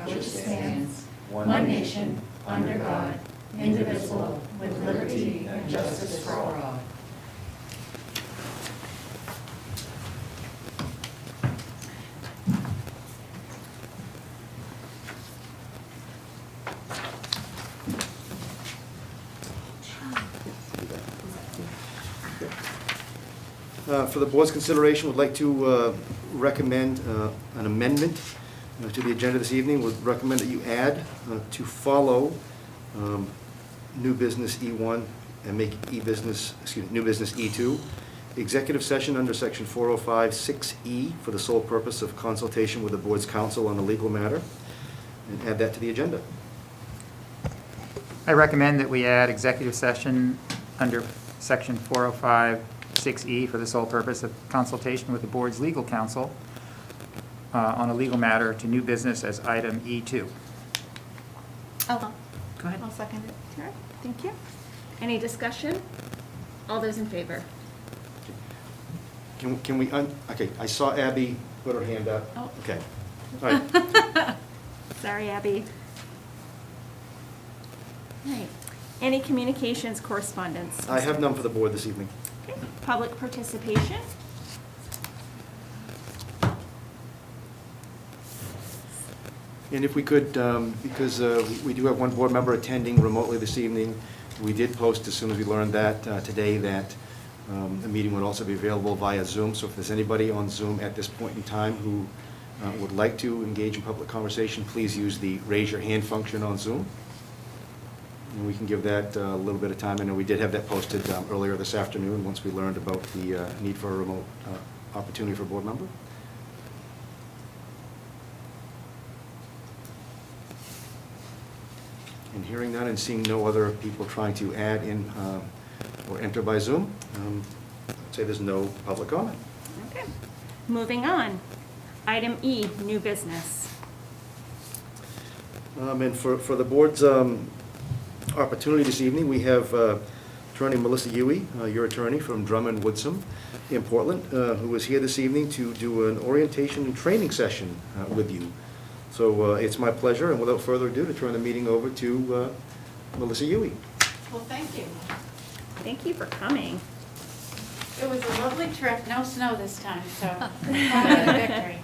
which stands, one nation, under God, indivisible, with liberty and justice for all. For the board's consideration, would like to recommend an amendment to the agenda this evening. Would recommend that you add to follow new business E1 and make new business E2, executive session under section 405(6)E for the sole purpose of consultation with the board's counsel on a legal matter, and add that to the agenda. I recommend that we add executive session under section 405(6)E for the sole purpose of consultation with the board's legal counsel on a legal matter to new business as item E2. Oh, Go ahead. I'll second it. All right, thank you. Any discussion? All those in favor? Can we, okay, I saw Abby put her hand up. Oh. Okay. All right. Sorry, Abby. All right. Any communications correspondence? I have none for the board this evening. Okay. Public participation? And if we could, because we do have one board member attending remotely this evening, we did post as soon as we learned that today that the meeting would also be available via Zoom. So if there's anybody on Zoom at this point in time who would like to engage in public conversation, please use the raise your hand function on Zoom. And we can give that a little bit of time. I know we did have that posted earlier this afternoon once we learned about the need for a remote opportunity for a board member. And hearing none and seeing no other people trying to add in or enter by Zoom, I'd say there's no public comment. Okay. Moving on. Item E, new business. And for the board's opportunity this evening, we have Attorney Melissa Huey, your attorney from Drummond Woodsum in Portland, who is here this evening to do an orientation and training session with you. So it's my pleasure, and without further ado, to turn the meeting over to Melissa Huey. Well, thank you. Thank you for coming. It was a lovely trip, no snow this time, so quite a victory.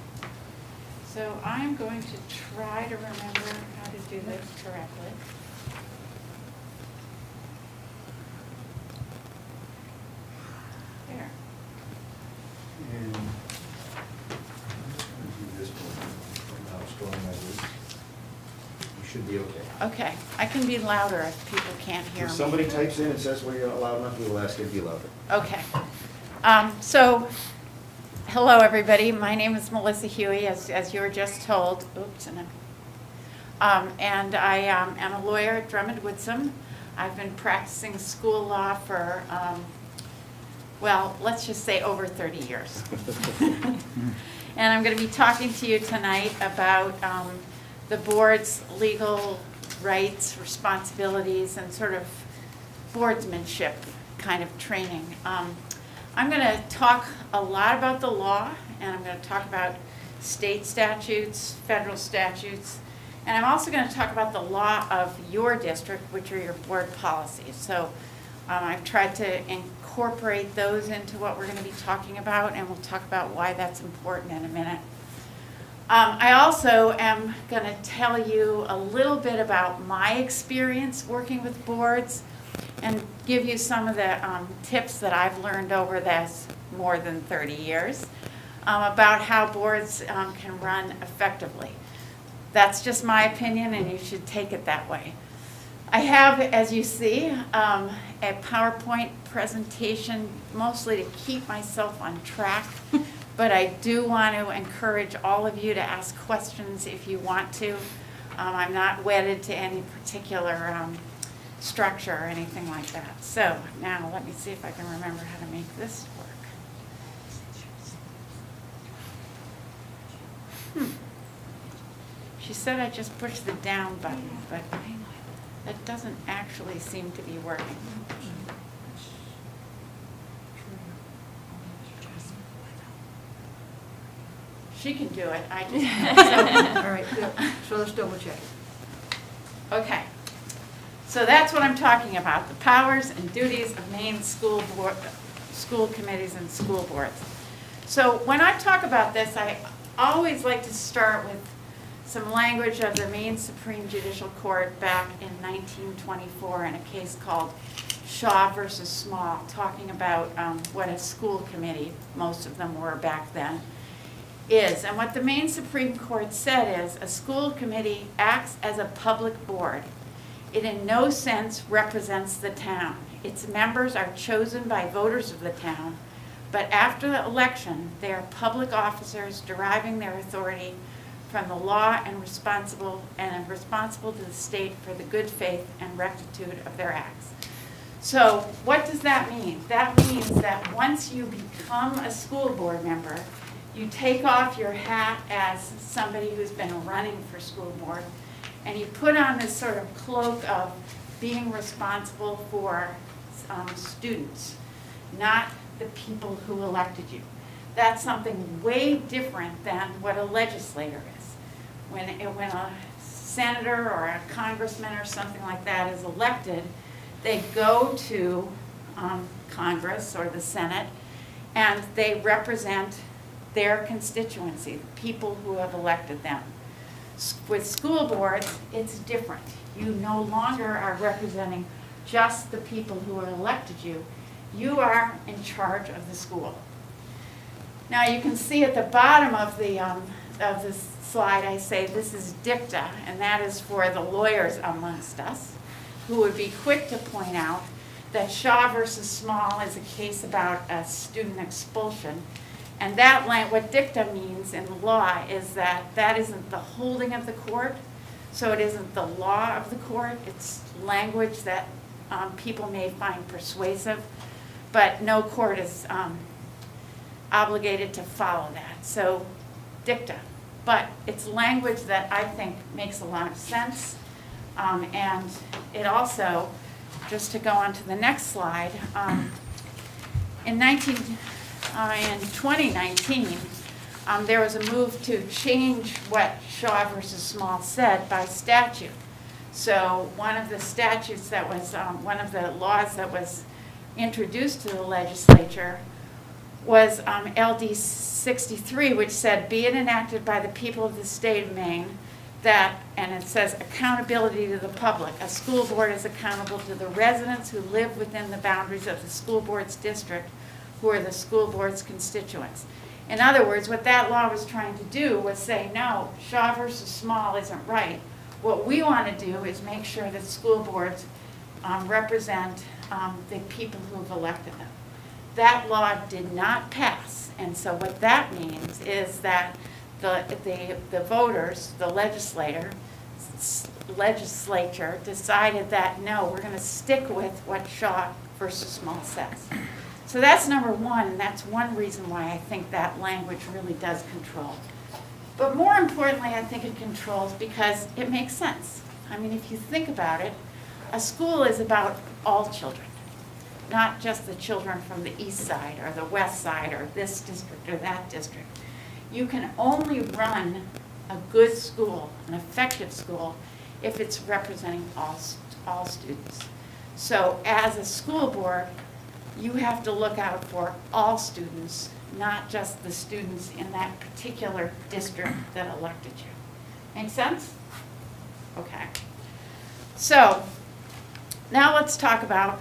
So I'm going to try to remember how to do this correctly. There. And do this one, how strong that is. You should be okay. Okay, I can be louder if people can't hear If me. somebody types in and says we're not loud enough, we will ask you to be louder. Okay. So, hello, everybody. My name is Melissa Huey, as you were just told. Oops, and I am a lawyer at Drummond Woodsum. I've been practicing school law for, well, let's just say over 30 years. And I'm going to be talking to you tonight about the board's legal rights, responsibilities, and sort of boardsmanship kind of training. I'm going to talk a lot about the law, and I'm going to talk about state statutes, federal statutes, and I'm also going to talk about the law of your district, which are your board policies. So I've tried to incorporate those into what we're going to be talking about, and we'll talk about why that's important in a minute. I also am going to tell you a little bit about my experience working with boards and give you some of the tips that I've learned over this more than 30 years about how boards can run effectively. That's just my opinion, and you should take it that way. I have, as you see, a PowerPoint presentation mostly to keep myself on track, but I do want to encourage all of you to ask questions if you want to. I'm not wedded to any particular structure or anything like that. So now let me see if I can remember how to make this work. She said I just push the down button, but that doesn't actually seem to be working. She can do it. I just All right, So let's double check it. Okay. So that's what I'm talking about, the powers and duties of Maine school committees and school boards. So when I talk about this, I always like to start with some language of the Maine Supreme Judicial Court back in 1924 in a case called Shaw versus Small, talking about what a school committee, most of them were back then, is. And what the Maine Supreme Court said is a school committee acts as a public board. It in no sense represents the town. Its members are chosen by voters of the town, but after the election, they are public officers deriving their authority from the law and responsible to the state for the good faith and rectitude of their acts. So what does that mean? That means that once you become a school board member, you take off your hat as somebody who's been running for school board, and you put on this sort of cloak of being responsible for students, not the people who elected you. That's something way different than what a legislator is. When a senator or a congressman or something like that is elected, they go to Congress or the Senate, and they represent their constituency, the people who have elected them. With school boards, it's different. You no longer are representing just the people who have elected you. You are in charge of the school. Now you can see at the bottom of this slide, I say this is dicta, and that is for the lawyers amongst us, who would be quick to point out that Shaw versus Small is a case about a student expulsion. And that what dicta means in the law is that isn't the holding of the court, so it isn't the law of the court. It's language that people may find persuasive, but no court is obligated to follow that. So dicta. But it's language that I think makes a lot of sense. And it also, just to go on to the next slide, in 2019, there was a move to change what Shaw versus Small said by statute. So one of the statutes that was, one of the laws that was introduced to the legislature was LD 63, which said, be it enacted by the people of the state of Maine that, and it says accountability to the public. A school board is accountable to the residents who live within the boundaries of the school board's district, who are the school board's constituents. In other words, what that law was trying to do was say, no, Shaw versus Small isn't right. What we want to do is make sure that school boards represent the people who have elected them. That law did not pass, and so what that means is that the voters, the legislature decided that no, we're going to stick with what Shaw versus Small says. So that's number one, and that's one reason why I think that language really does control. But more importantly, I think it controls because it makes sense. I mean, if you think about it, a school is about all children, not just the children from the east side or the west side or this district or that district. You can only run a good school, an effective school, if it's representing all students. So as a school board, you have to look out for all students, not just the students in that particular district that elected you. Make sense? Okay. So now let's talk about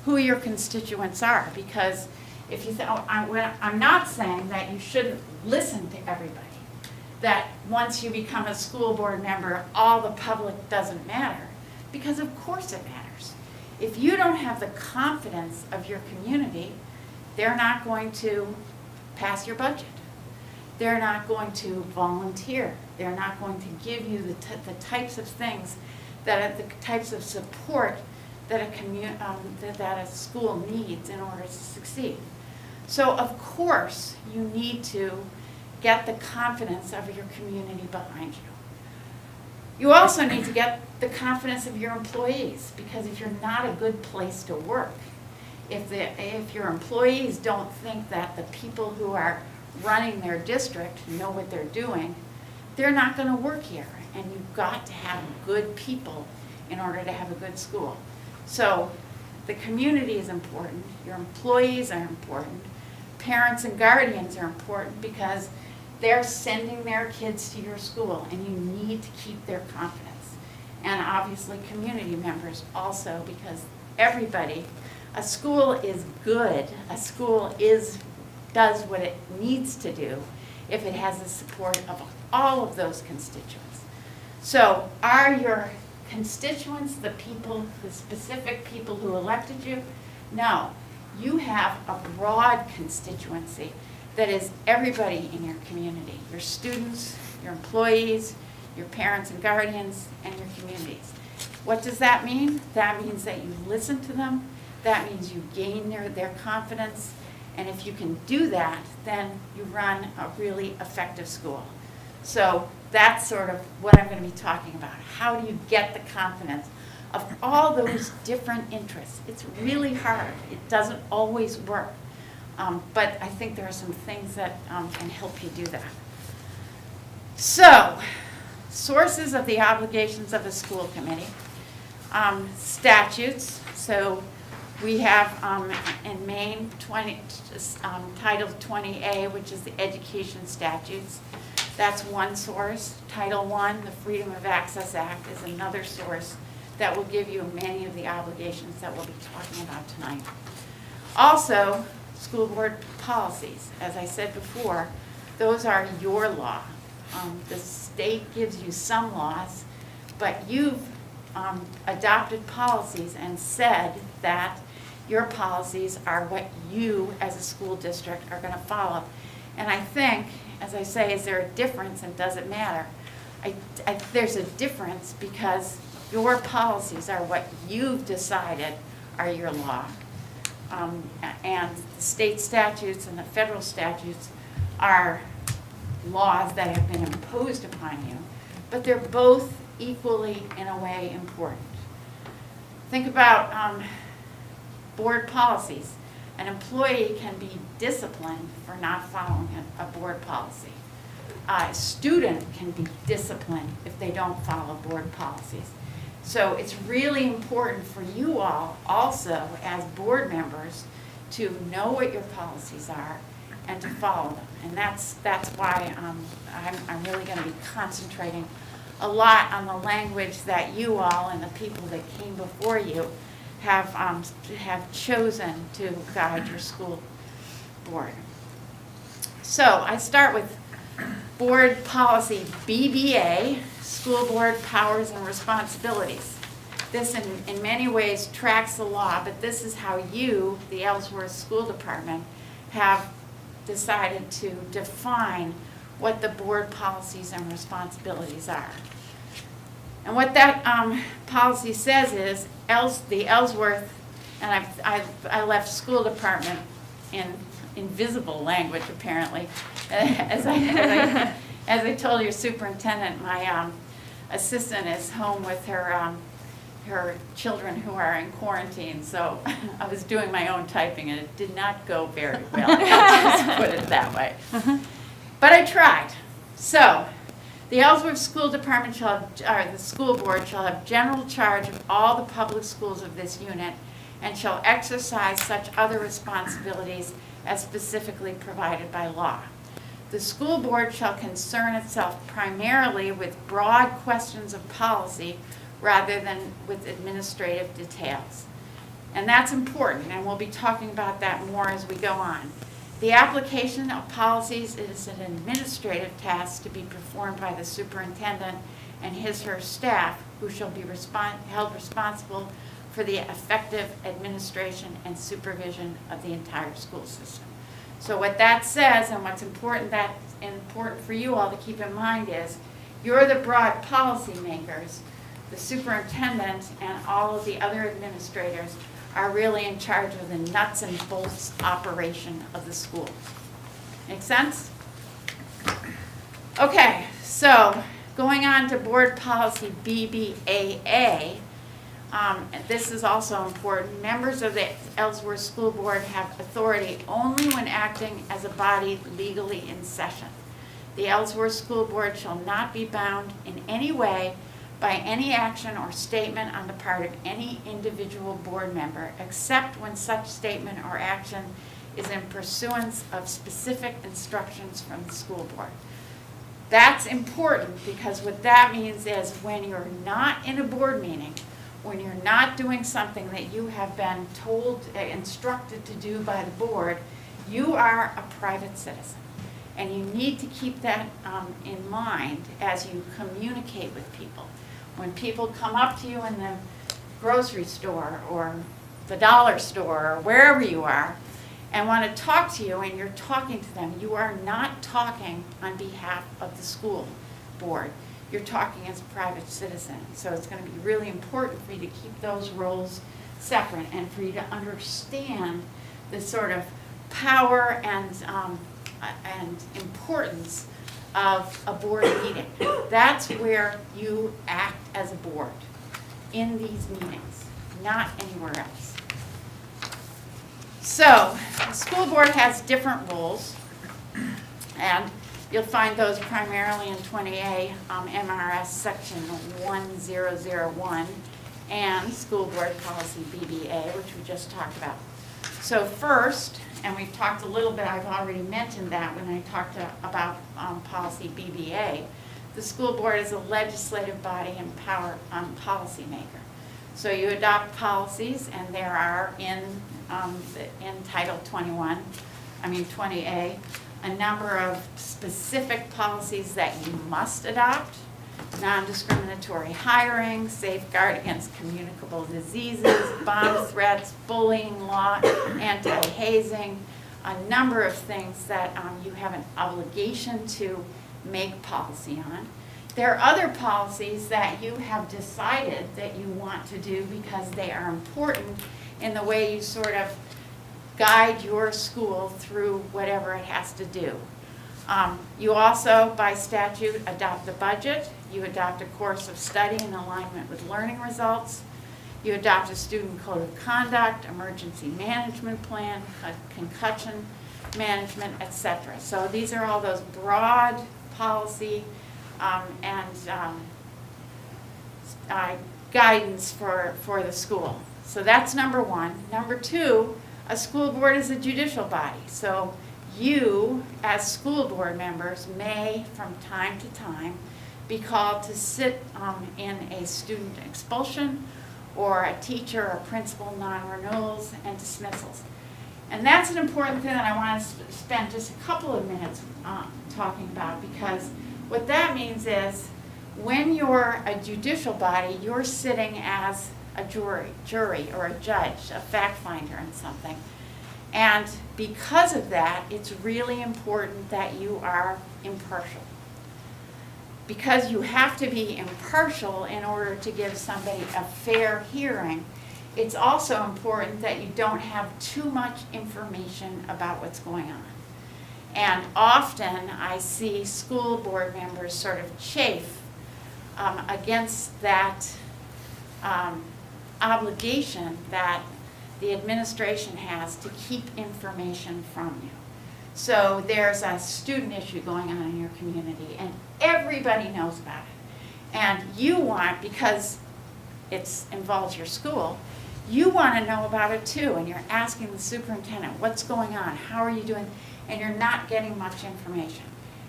who your constituents are, because if you I'm not saying that you shouldn't listen to everybody, that once you become a school board member, all the public doesn't matter, because of course it matters. If you don't have the confidence of your community, they're not going to pass your budget. They're not going to volunteer. They're not going to give you the types of things, that are the types of support that a school needs in order to succeed. So of course you need to get the confidence of your community behind you. You also need to get the confidence of your employees, because if you're not a good place to work, if your employees don't think that the people who are running their district know what they're doing, they're not going to work here. And you've got to have good people in order to have a good school. So the community is important. Your employees are important. Parents and guardians are important because they're sending their kids to your school, and you need to keep their confidence. And obviously community members also, because everybody, a school is good, a school does what it needs to do if it has the support of all of those constituents. So are your constituents the people, the specific people who elected you? No, you have a broad constituency that is everybody in your community, your students, your employees, your parents and guardians, and your communities. What does that mean? That means that you listen to them. That means you gain their confidence. And if you can do that, then you run a really effective school. So that's sort of what I'm going to be talking about. How do you get the confidence of all those different interests? It's really hard. It doesn't always work. But I think there are some things that can help you do that. So, sources of the obligations of a school committee. Statutes. So we have in Maine Title 20A, which is the education statutes. That's one source. Title I, the Freedom of Access Act, is another source that will give you many of the obligations that we'll be talking about tonight. Also, school board policies. As I said before, those are your law. The state gives you some laws, but you've adopted policies and said that your policies are what you as a school district are going to follow. And I think, as I say, is there a difference and does it matter? There's a difference because your policies are what you've decided are your law. And the state statutes and the federal statutes are laws that have been imposed upon you, but they're both equally, in a way, important. Think about board policies. An employee can be disciplined for not following a board policy. A student can be disciplined if they don't follow board policies. So it's really important for you all also as board members to know what your policies are and to follow them. And that's why I'm really going to be concentrating a lot on the language that you all and the people that came before you have chosen to guide your school board. So I start with board policy BBA, School Board Powers and Responsibilities. This in many ways tracks the law, but this is how you, the Ellsworth School Department, have decided to define what the board policies and responsibilities are. And what that policy says is the Ellsworth, and I left school department in invisible language apparently. As I told your superintendent, my assistant is home with her children who are in quarantine, so I was doing my own typing and it did not go very well. I'll just put it that way. But I tried. So, the Ellsworth School Department the school board shall have general charge of all the public schools of this unit and shall exercise such other responsibilities as specifically provided by law. The school board shall concern itself primarily with broad questions of policy rather than with administrative details. And that's important, and we'll be talking about that more as we go on. The application of policies is an administrative task to be performed by the superintendent and his/her staff, who shall be held responsible for the effective administration and supervision of the entire school system. So what that says, and what's important for you all to keep in mind is, you're the broad policy makers. The superintendent and all of the other administrators are really in charge of the nuts and bolts operation of the school. Make sense? Okay, so going on to board policy BBAA, this is also important. Members of the Ellsworth School Board have authority only when acting as a body legally in session. The Ellsworth School Board shall not be bound in any way by any action or statement on the part of any individual board member, except when such statement or action is in pursuance of specific instructions from the school board. That's important, because what that means is when you're not in a board meeting, when you're not doing something that you have been told, instructed to do by the board, you are a private citizen. And you need to keep that in mind as you communicate with people. When people come up to you in the grocery store or the dollar store or wherever you are and want to talk to you and you're talking to them, you are not talking on behalf of the school board. You're talking as a private citizen. So it's going to be really important for you to keep those roles separate and for you to understand the sort of power and importance of a board meeting. That's where you act as a board, in these meetings, not anywhere else. So, the school board has different roles, and you'll find those primarily in 20A M.R.S. section 1001 and school board policy BBA, which we just talked about. So first, and we've talked a little bit, I've already mentioned that when I talked about policy BBA, the school board is a legislative body and power policymaker. So you adopt policies, and there are in Title 20A, a number of specific policies that you must adopt: non-discriminatory hiring, safeguard against communicable diseases, bomb threats, bullying law, anti-hazing, a number of things that you have an obligation to make policy on. There are other policies that you have decided that you want to do because they are important in the way you sort of guide your school through whatever it has to do. You also, by statute, adopt the budget. You adopt a course of study in alignment with learning results. You adopt a student code of conduct, emergency management plan, concussion management, etc. So these are all those broad policy guidance for the school. So that's number one. Number two, a school board is a judicial body. So you, as school board members, may, from time to time, be called to sit in a student expulsion or a teacher or principal non-renewals and dismissals. And that's an important thing that I want to spend just a couple of minutes talking about, because what that means is when you're a judicial body, you're sitting as a jury or a judge, a fact finder in something. And because of that, it's really important that you are impartial. Because you have to be impartial in order to give somebody a fair hearing, it's also important that you don't have too much information about what's going on. And often I see school board members sort of chafe against that obligation that the administration has to keep information from you. So there's a student issue going on in your community, and everybody knows about it. And you want, because it involves your school, you want to know about it too, and you're asking the superintendent, what's going on, how are you doing, and you're not getting much information.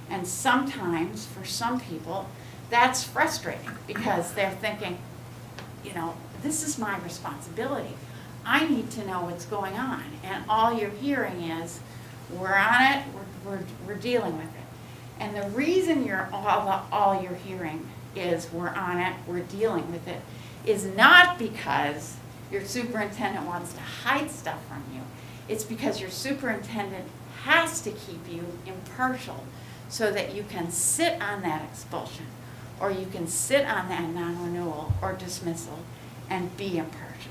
And sometimes, for some people, that's frustrating, because they're thinking, you know, this is my responsibility. I need to know what's going on. And all you're hearing is, we're on it, we're dealing with it. And the reason you're all you're hearing is we're on it, we're dealing with it, is not because your superintendent wants to hide stuff from you. It's because your superintendent has to keep you impartial so that you can sit on that expulsion, or you can sit on that non-renewal or dismissal and be impartial.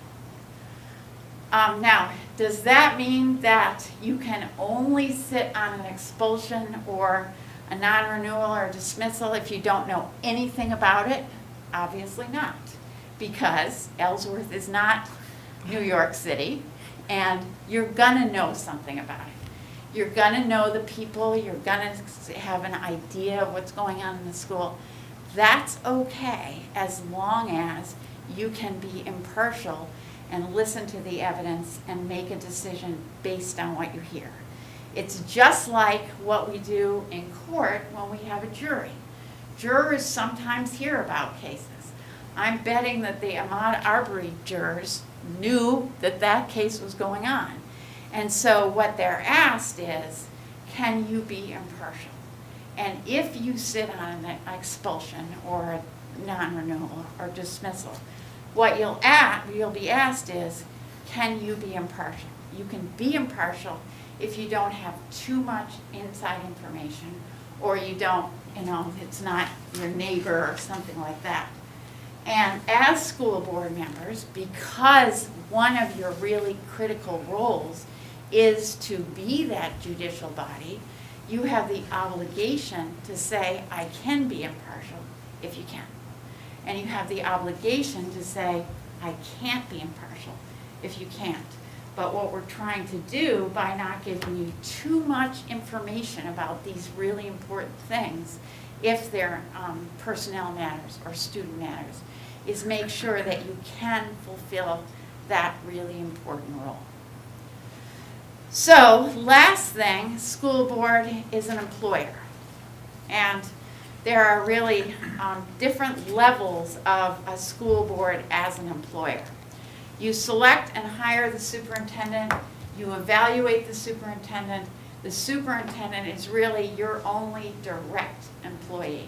Now, does that mean that you can only sit on an expulsion or a non-renewal or dismissal if you don't know anything about it? Obviously not, because Ellsworth is not New York City, and you're gonna know something about it. You're gonna know the people, you're gonna have an idea of what's going on in the school. That's okay, as long as you can be impartial and listen to the evidence and make a decision based on what you hear. It's just like what we do in court when we have a jury. Jurors sometimes hear about cases. I'm betting that the Ahmaud Arbery jurors knew that that case was going on. And so what they're asked is, can you be impartial? And if you sit on an expulsion or a non-renewal or dismissal, what you'll be asked is, can you be impartial? You can be impartial if you don't have too much inside information, or you don't, it's not your neighbor or something like that. And as school board members, because one of your really critical roles is to be that judicial body, you have the obligation to say, I can be impartial if you can. And you have the obligation to say, I can't be impartial if you can't. But what we're trying to do by not giving you too much information about these really important things, if they're personnel matters or student matters, is make sure that you can fulfill that really important role. So, last thing, school board is an employer. And there are really different levels of a school board as an employer. You select and hire the superintendent, you evaluate the superintendent. The superintendent is really your only direct employee.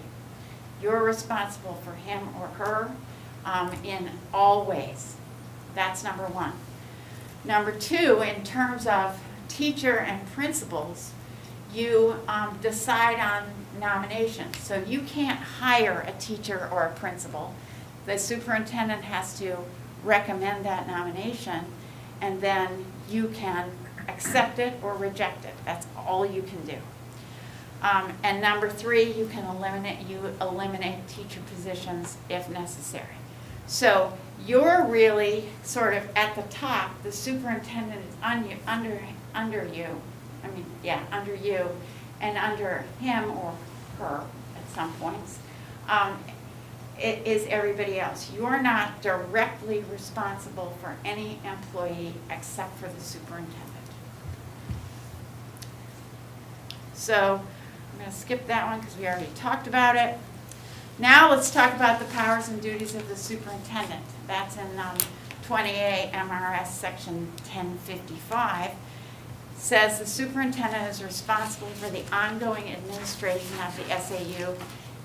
You're responsible for him or her in all ways. That's number one. Number two, in terms of teacher and principals, you decide on nominations. So you can't hire a teacher or a principal. The superintendent has to recommend that nomination, and then you can accept it or reject it. That's all you can do. And number three, you can eliminate teacher positions if necessary. So you're really sort of at the top. The superintendent is under you, and under him or her at some points. It is everybody else. You're not directly responsible for any employee except for the superintendent. So I'm going to skip that one because we already talked about it. Now let's talk about the powers and duties of the superintendent. That's in 28 M.R.S. section 1055. Says the superintendent is responsible for the ongoing administration of the SAU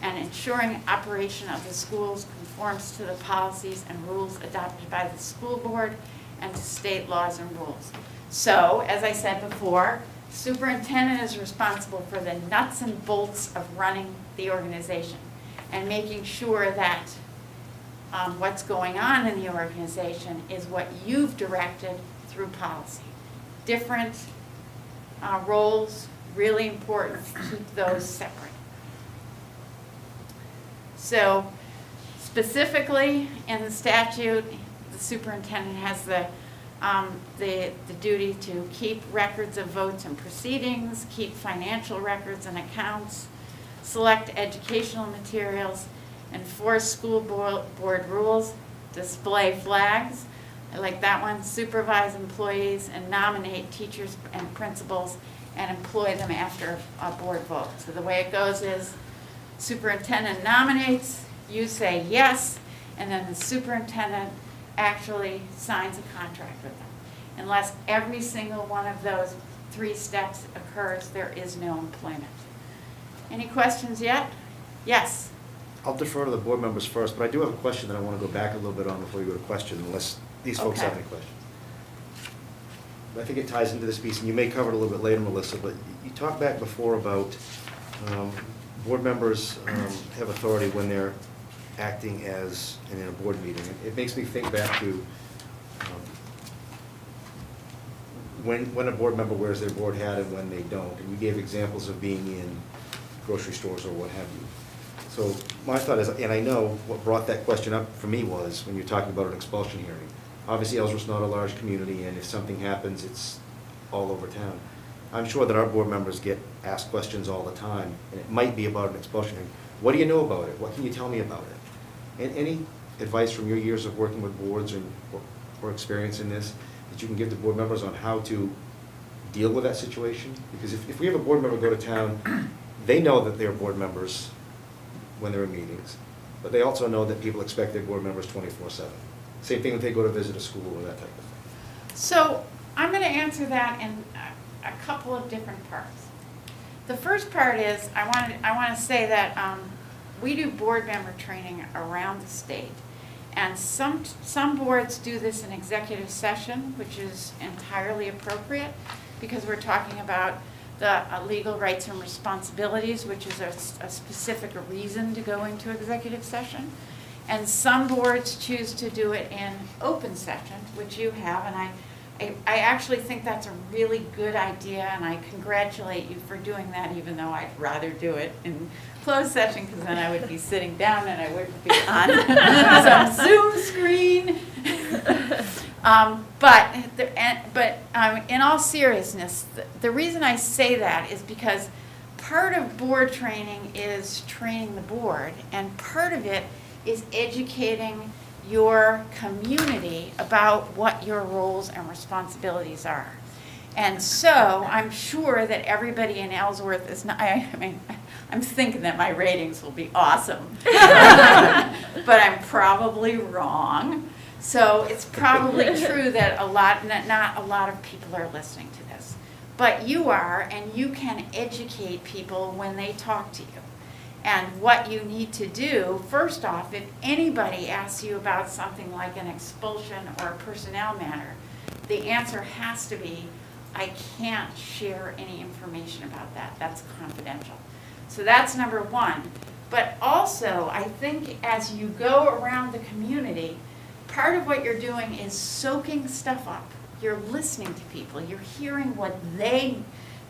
and ensuring operation of the schools conforms to the policies and rules adopted by the school board and to state laws and rules. So, as I said before, superintendent is responsible for the nuts and bolts of running the organization and making sure that what's going on in the organization is what you've directed through policy. Different roles, really important to keep those separate. So specifically in the statute, the superintendent has the duty to keep records of votes and proceedings, keep financial records and accounts, select educational materials, enforce school board rules, display flags, I like that one, supervise employees and nominate teachers and principals and employ them after a board vote. So the way it goes is superintendent nominates, you say yes, and then the superintendent actually signs a contract with them. Unless every single one of those 3 steps occurs, there is no employment. Any questions yet? Yes? I'll defer to the board members first, but I do have a question that I want to go back a little bit on before you go to questions, unless these folks have Okay. any questions. But I think it ties into this piece, and you may cover it a little bit later, Melissa, but you talked back before about board members have authority when they're acting as in a board meeting. It makes me think back to when a board member wears their board hat and when they don't. And you gave examples of being in grocery stores or what have you. So my thought is, and I know what brought that question up for me was when you're talking about an expulsion hearing. Obviously, Ellsworth's not a large community, and if something happens, it's all over town. I'm sure that our board members get asked questions all the time, and it might be about an expulsion hearing. What do you know about it? What can you tell me about it? And any advice from your years of working with boards or experience in this that you can give to board members on how to deal with that situation? Because if we have a board member go to town, they know that they're board members when they're in meetings, but they also know that people expect their board members 24/7. Same thing if they go to visit a school or that type of thing. So I'm going to answer that in a couple of different parts. The first part is I want to say that we do board member training around the state, and some boards do this in executive session, which is entirely appropriate because we're talking about the legal rights and responsibilities, which is a specific reason to go into executive session. And some boards choose to do it in open session, which you have, and I actually think that's a really good idea, and I congratulate you for doing that, even though I'd rather do it in closed session, because then I would be sitting down and I wouldn't be on some Zoom screen. But in all seriousness, the reason I say that is because part of board training is training the board, and part of it is educating your community about what your roles and responsibilities are. And so I'm sure that everybody in Ellsworth is not, I'm thinking that my ratings will be awesome, but I'm probably wrong. So it's probably true that not a lot of people are listening to this, but you are, and you can educate people when they talk to you. And what you need to do, first off, if anybody asks you about something like an expulsion or a personnel matter, the answer has to be, I can't share any information about that. That's confidential. So that's number one. But also, I think as you go around the community, part of what you're doing is soaking stuff up. You're listening to people. You're hearing what they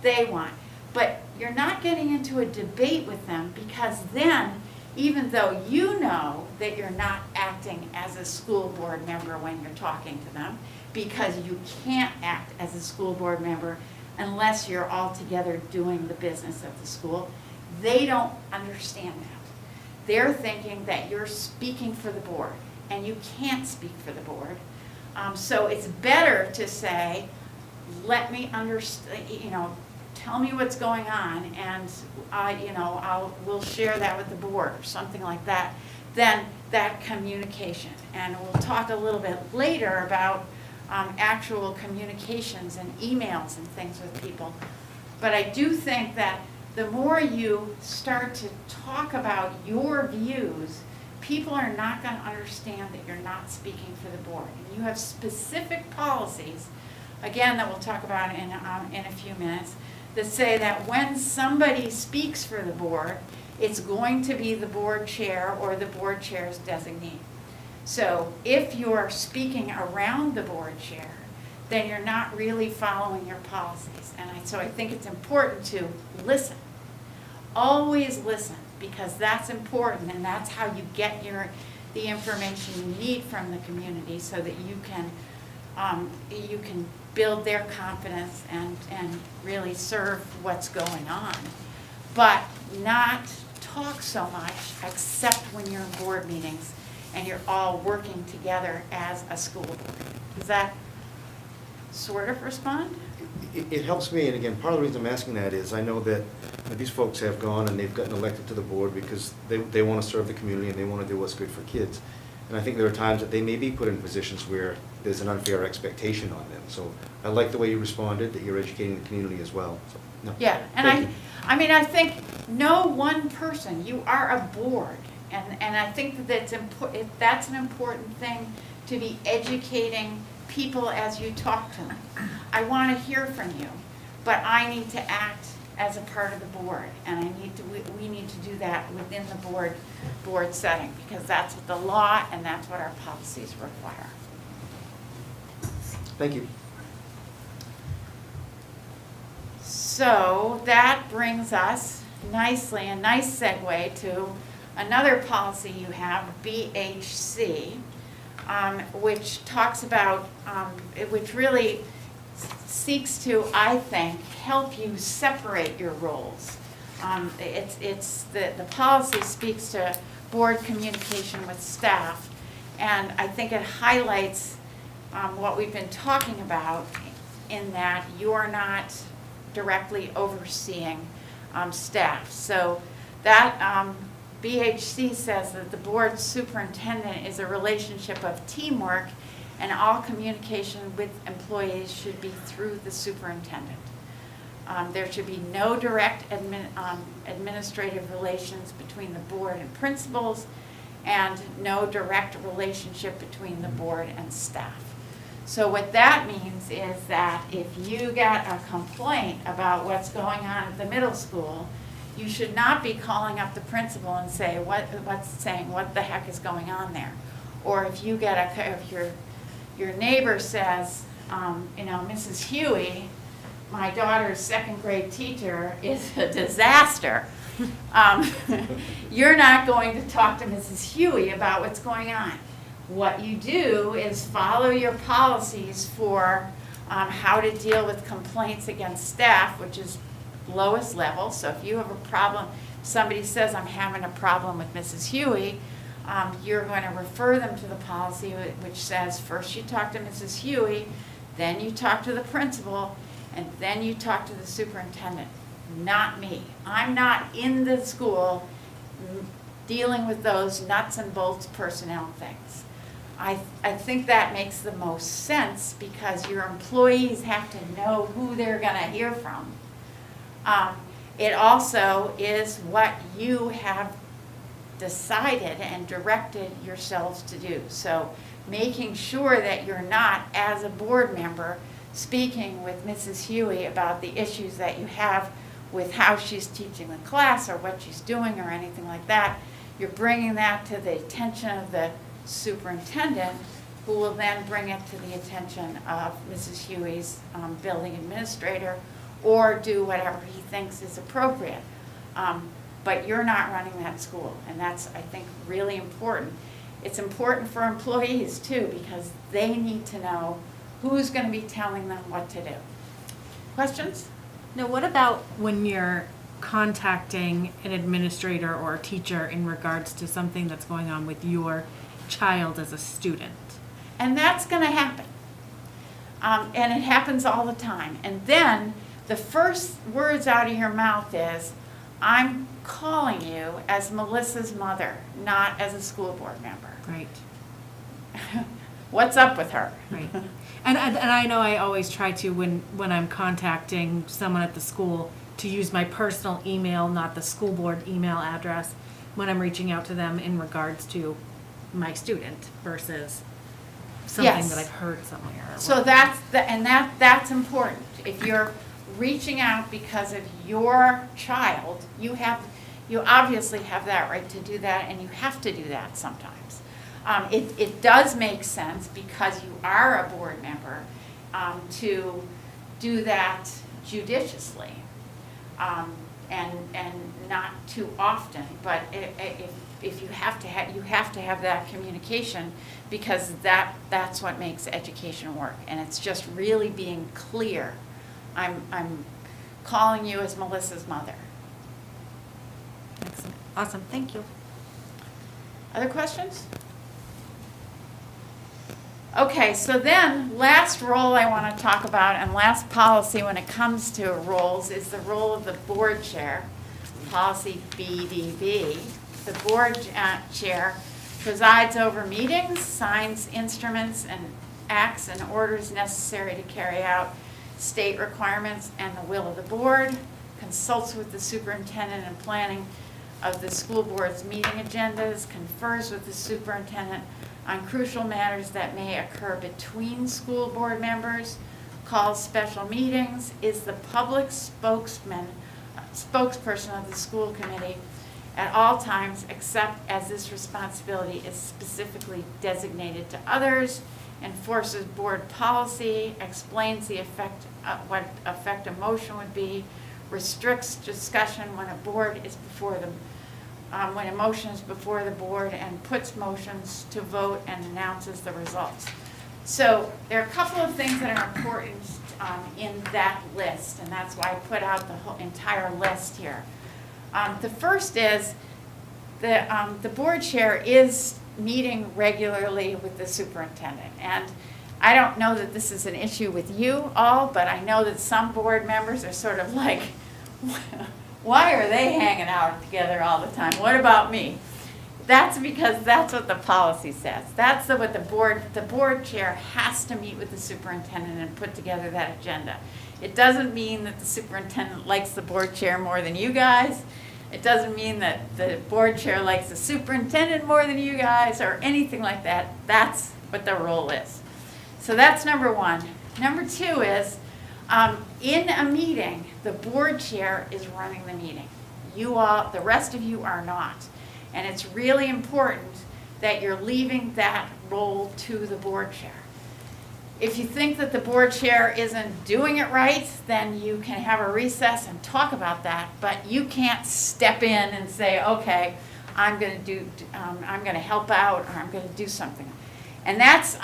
want. But you're not getting into a debate with them, because then, even though you know that you're not acting as a school board member when you're talking to them, because you can't act as a school board member unless you're all together doing the business of the school, they don't understand that. They're thinking that you're speaking for the board, and you can't speak for the board. So it's better to say, let me understand, tell me what's going on, and we'll share that with the board or something like that. Then that communication, and we'll talk a little bit later about actual communications and emails and things with people. But I do think that the more you start to talk about your views, people are not going to understand that you're not speaking for the board. And you have specific policies, again, that we'll talk about in a few minutes, that say that when somebody speaks for the board, it's going to be the board chair or the board chair's designee. So if you're speaking around the board chair, then you're not really following your policies. And so I think it's important to listen. Always listen, because that's important, and that's how you get the information you need from the community, so that you can build their confidence and really serve what's going on, but not talk so much except when you're in board meetings and you're all working together as a school board. Does that sort of respond? It helps me, and again, part of the reason I'm asking that is I know that these folks have gone and they've gotten elected to the board because they want to serve the community and they want to do what's good for kids. And I think there are times that they may be put in positions where there's an unfair expectation on them. So I like the way you responded, that you're educating the community as well. So, no. Yeah, and I think no one person, you are a board. And I think that's an important thing, to be educating people as you talk to them. I want to hear from you, but I need to act as a part of the board, and we need to do that within the board setting, because that's what the law and that's what our policies require. Thank you. So that brings us nicely, a nice segue to another policy you have, BHC, which talks about, which really seeks to, I think, help you separate your roles. The policy speaks to board communication with staff, and I think it highlights what we've been talking about in that you're not directly overseeing staff. So that BHC says that the board superintendent is a relationship of teamwork, and all communication with employees should be through the superintendent. There should be no direct administrative relations between the board and principals, and no direct relationship between the board and staff. So what that means is that if you get a complaint about what's going on at the middle school, you should not be calling up the principal and saying what the heck is going on there. Or if you get if your neighbor says, Mrs. Huey, my daughter's second grade teacher is a disaster, you're not going to talk to Mrs. Huey about what's going on. What you do is follow your policies for how to deal with complaints against staff, which is lowest level. So if you have a problem, somebody says, I'm having a problem with Mrs. Huey, you're going to refer them to the policy which says first you talk to Mrs. Huey, then you talk to the principal, and then you talk to the superintendent. Not me. I'm not in the school dealing with those nuts and bolts personnel things. I think that makes the most sense because your employees have to know who they're going to hear from. It also is what you have decided and directed yourselves to do. So making sure that you're not, as a board member, speaking with Mrs. Huey about the issues that you have with how she's teaching the class or what she's doing or anything like that. You're bringing that to the attention of the superintendent, who will then bring it to the attention of Mrs. Huey's building administrator, or do whatever he thinks is appropriate. But you're not running that school, and that's, I think, really important. It's important for employees, too, because they need to know who's going to be telling them what to do. Questions? Now, what about when you're contacting an administrator or a teacher in regards to something that's going on with your child as a student? And that's going to happen. And it happens all the time. And then the first words out of your mouth is, I'm calling you as Melissa's mother, not as a school board member. Right. What's up with her? Right. And I know I always try to, when I'm contacting someone at the school, to use my personal email, not the school board email address, when I'm reaching out to them in regards to my student versus something Yes. that I've heard somewhere. So that's important. If you're reaching out because of your child, you obviously have that right to do that, and you have to do that sometimes. It does make sense because you are a board member to do that judiciously and not too often. But if you have to have that communication, because that's what makes education work, and it's just really being clear. I'm calling you as Melissa's mother. Excellent. Awesome. Thank you. Other questions? Okay, so then last role I want to talk about, and last policy when it comes to roles, is the role of the board chair, policy BDB. The board chair presides over meetings, signs instruments, and acts and orders necessary to carry out state requirements and the will of the board, consults with the superintendent in planning of the school board's meeting agendas, confers with the superintendent on crucial matters that may occur between school board members, calls special meetings, is the public spokesperson of the school committee at all times, except as this responsibility is specifically designated to others, enforces board policy, explains the effect, what effect a motion would be, restricts discussion when a board is before the when a motion is before the board, and puts motions to vote and announces the results. So there are a couple of things that are important in that list, and that's why I put out the whole entire list here. The first is the board chair is meeting regularly with the superintendent. And I don't know that this is an issue with you all, but I know that some board members are sort of like, why are they hanging out together all the time? What about me? That's because that's what the policy says. That's what the board chair has to meet with the superintendent and put together that agenda. It doesn't mean that the superintendent likes the board chair more than you guys. It doesn't mean that the board chair likes the superintendent more than you guys or anything like that. That's what the role is. So that's number one. Number two is, in a meeting, the board chair is running the meeting. You all, the rest of you are not. And it's really important that you're leaving that role to the board chair. If you think that the board chair isn't doing it right, then you can have a recess and talk about that, but you can't step in and say, okay, I'm going to help out, or I'm going to do something. And that's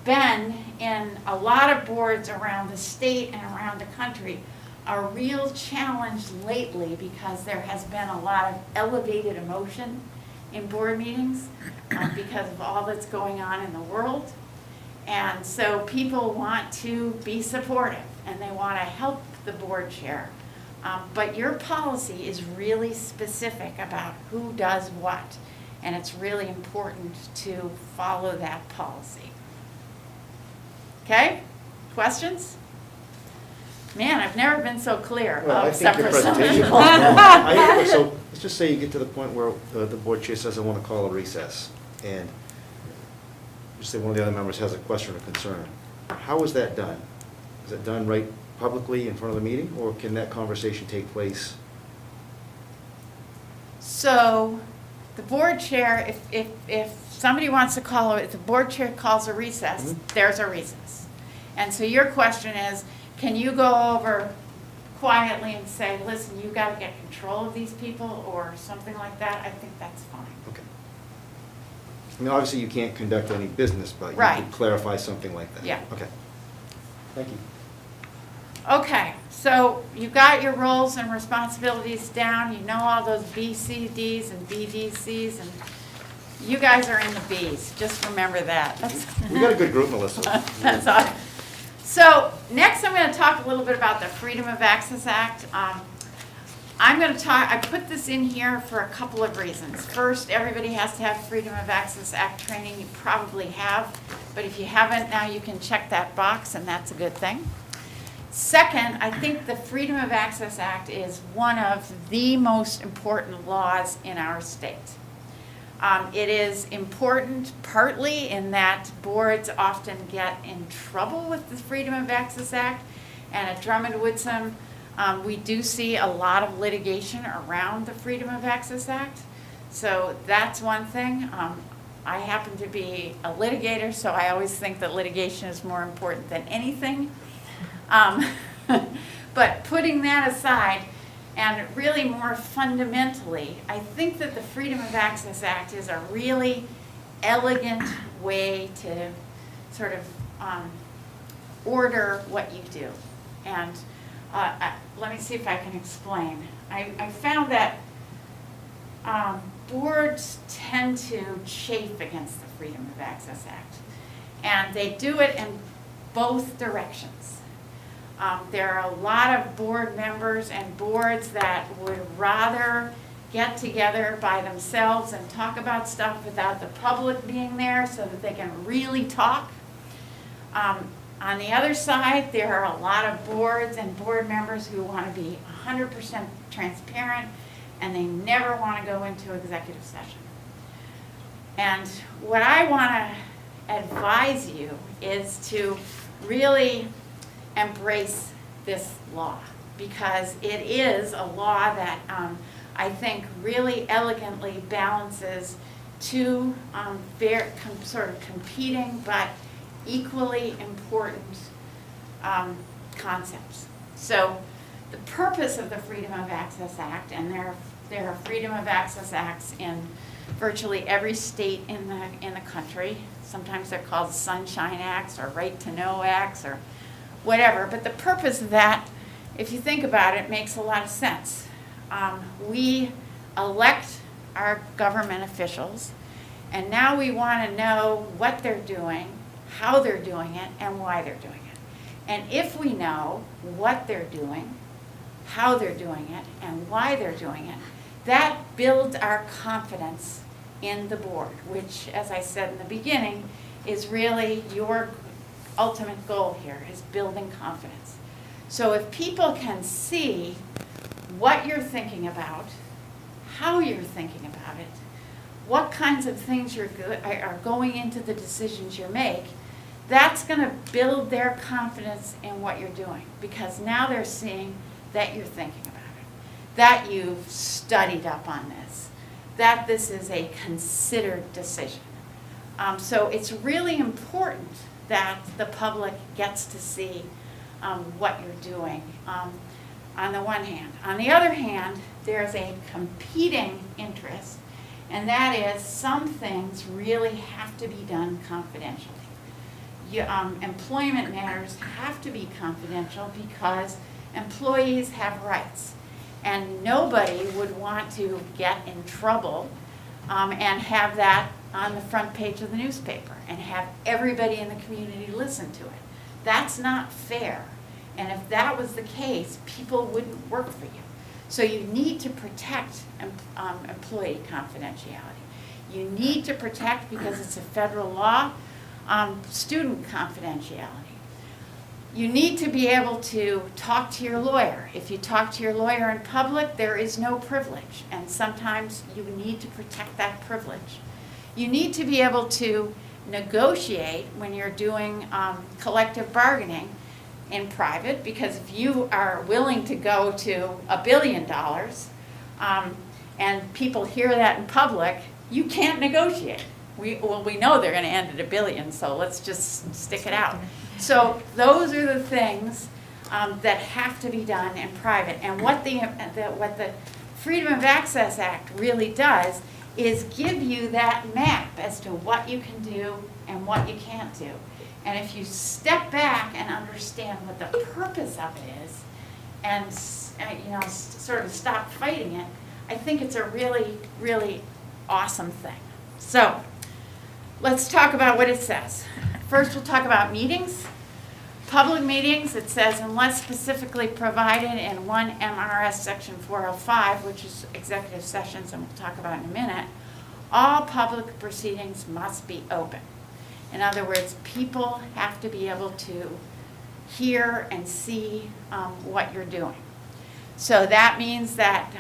been in a lot of boards around the state and around the country a real challenge lately, because there has been a lot of elevated emotion in board meetings because of all that's going on in the world. And so people want to be supportive and they want to help the board chair. But your policy is really specific about who does what. And it's really important to follow that policy. Okay? Questions? Man, I've never been so clear, Well, I except think for your some presentation. people. So let's just say you get to the point where the board chair says, I want to call a recess, and just say one of the other members has a question or concern. How is that done? Is it done right publicly in front of the meeting, or can that conversation take place? So the board chair, if somebody wants to call, if the board chair calls a recess, there's a recess. And so your question is, can you go over quietly and say, listen, you got to get control of these people, or something like that? I think that's fine. Okay. I mean, obviously you can't conduct any business, but you Right. could clarify something like that. Yeah. Okay. Thank you. Okay, so you got your roles and responsibilities down. You know all those BCDs and BDCs, and you guys are in the Bs. Just remember that. We got a good group, Melissa. That's all. So next I'm going to talk a little bit about the Freedom of Access Act. I'm going to talk, I put this in here for a couple of reasons. First, everybody has to have Freedom of Access Act training. You probably have, but if you haven't, now you can check that box, and that's a good thing. Second, I think the Freedom of Access Act is one of the most important laws in our state. It is important partly in that boards often get in trouble with the Freedom of Access Act, and at Drummond-Woodsum, we do see a lot of litigation around the Freedom of Access Act. So that's one thing. I happen to be a litigator, so I always think that litigation is more important than anything. But putting that aside, and really more fundamentally, I think that the Freedom of Access Act is a really elegant way to sort of order what you do. And let me see if I can explain. I found that boards tend to chafe against the Freedom of Access Act. And they do it in both directions. There are a lot of board members and boards that would rather get together by themselves and talk about stuff without the public being there so that they can really talk. On the other side, there are a lot of boards and board members who want to be 100% transparent, and they never want to go into executive session. And what I want to advise you is to really embrace this law, because it is a law that I think really elegantly balances two sort of competing but equally important concepts. So the purpose of the Freedom of Access Act, and there are Freedom of Access Acts in virtually every state in the country. Sometimes they're called Sunshine Acts or Right to Know Acts or whatever. But the purpose of that, if you think about it, makes a lot of sense. We elect our government officials, and now we want to know what they're doing, how they're doing it, and why they're doing it. And if we know what they're doing, how they're doing it, and why they're doing it, that builds our confidence in the board, which, as I said in the beginning, is really your ultimate goal here, is building confidence. So if people can see what you're thinking about, how you're thinking about it, what kinds of things are going into the decisions you make, that's going to build their confidence in what you're doing, because now they're seeing that you're thinking about it, that you've studied up on this, that this is a considered decision. So it's really important that the public gets to see what you're doing on the one hand. On the other hand, there's a competing interest, and that is some things really have to be done confidentially. Employment matters have to be confidential because employees have rights, and nobody would want to get in trouble and have that on the front page of the newspaper and have everybody in the community listen to it. That's not fair, and if that was the case, people wouldn't work for you. So you need to protect employee confidentiality. You need to protect, because it's a federal law, student confidentiality. You need to be able to talk to your lawyer. If you talk to your lawyer in public, there is no privilege, and sometimes you need to protect that privilege. You need to be able to negotiate when you're doing collective bargaining in private, because if you are willing to go to $1 billion and people hear that in public, you can't negotiate. We know they're going to end at $1 billion, so let's just stick it out. So those are the things that have to be done in private. And what the Freedom of Access Act really does is give you that map as to what you can do and what you can't do. And if you step back and understand what the purpose of it is, and sort of stop fighting it, I think it's a really, really awesome thing. So let's talk about what it says. First, we'll talk about meetings. Public meetings, it says, unless specifically provided in 1 M.R.S. section 405, which is executive sessions, and we'll talk about in a minute, all public proceedings must be open. In other words, people have to be able to hear and see what you're doing. So that means that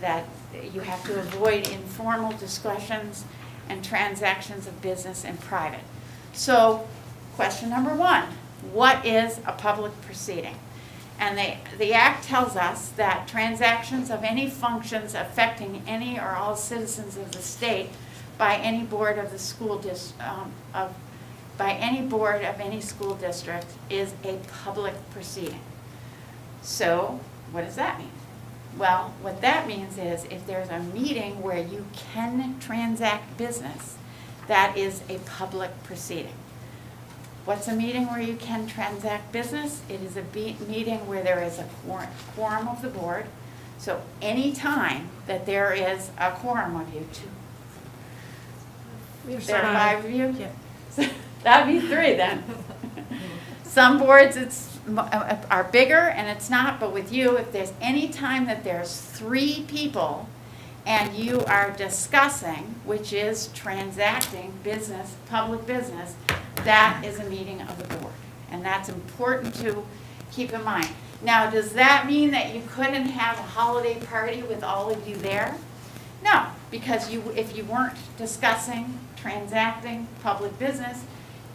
that you have to avoid informal discussions and transactions of business in private. So question number one, what is a public proceeding? And the Act tells us that transactions of any functions affecting any or all citizens of the state by any board of the school by any board of any school district is a public proceeding. So what does that mean? Well, what that means is if there's a meeting where you can transact business, that is a public proceeding. What's a meeting where you can transact business? It is a meeting where there is a quorum of the board. So any time that there is a quorum of you, there are 5 of you? Yeah. That'd be 3 then. Some boards are bigger and it's not, but with you, if there's any time that there's 3 people and you are discussing, which is transacting business, public business, that is a meeting of the board. And that's important to keep in mind. Now, does that mean that you couldn't have a holiday party with all of you there? No, because if you weren't discussing, transacting public business,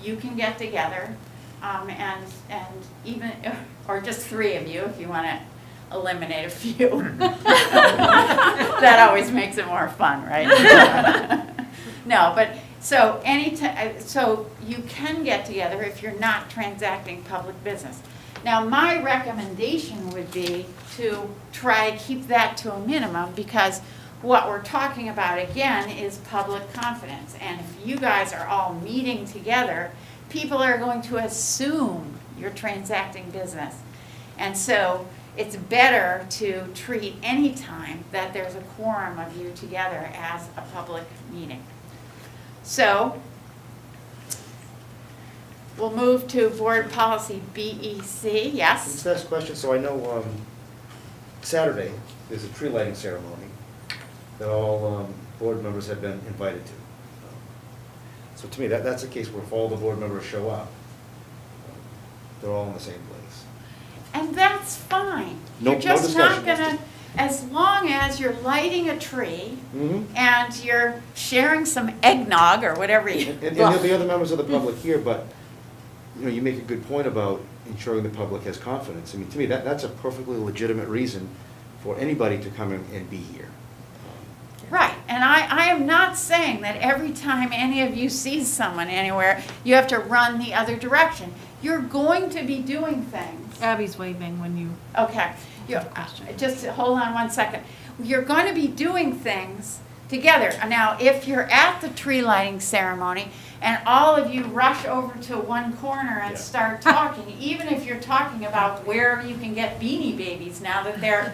you can get together and even, or just 3 of you if you want to eliminate a few. That always makes it more fun, right? No, but so so you can get together if you're not transacting public business. Now, my recommendation would be to try to keep that to a minimum, because what we're talking about again is public confidence. And if you guys are all meeting together people are going to assume you're transacting business. And so it's better to treat any time that there's a quorum of you together as a public meeting. So we'll move to board policy BEC. Yes? Just ask a question, so I know Saturday, there's a tree lighting ceremony that all board members have been invited to. So to me, that's a case where if all the board members show up, they're all in the same place. And that's fine. No- You're just no not discussion. gonna, as long as you're lighting a tree and you're sharing some eggnog or whatever you. And there'll be other members of the public here, but, you make a good point about ensuring the public has confidence. I mean, to me, that's a perfectly legitimate reason for anybody to come in and be here. Right, and I am not saying that every time any of you see someone anywhere, you have to run the other direction. You're going to be doing things. Abby's waving when you. Okay, just hold on one second. You're going to be doing things together. Now, if you're at the tree lighting ceremony and all of you rush over to one corner and start talking, even if you're talking about where you can get Beanie Babies now that they're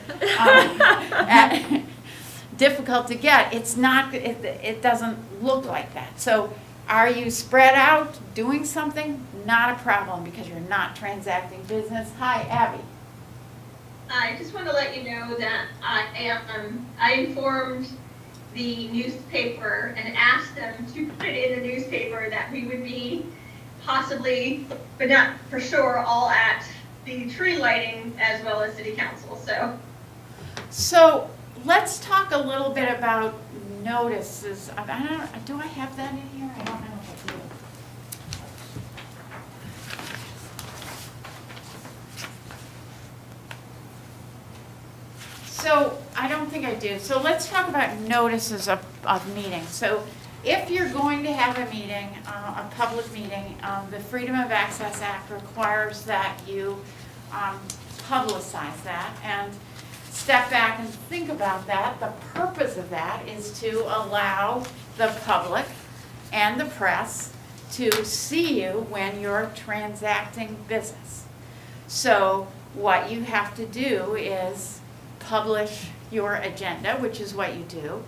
difficult to get, it's not. It doesn't look like that. So, are you spread out doing something? Not a problem because you're not transacting business. Hi, Abby. I just want to let you know that I informed the newspaper and asked them to put it in the newspaper that we would be possibly, but not for sure, all at the tree lighting as well as city council. So let's talk a little bit about notices. Do I have that in here? I don't know if I do. So I don't think I do. So let's talk about notices of meetings. So if you're going to have a meeting, a public meeting, the Freedom of Access Act requires that you publicize that and step back and think about that. The purpose of that is to allow the public and the press to see you when you're transacting business. So what you have to do is publish your agenda, which is what you do,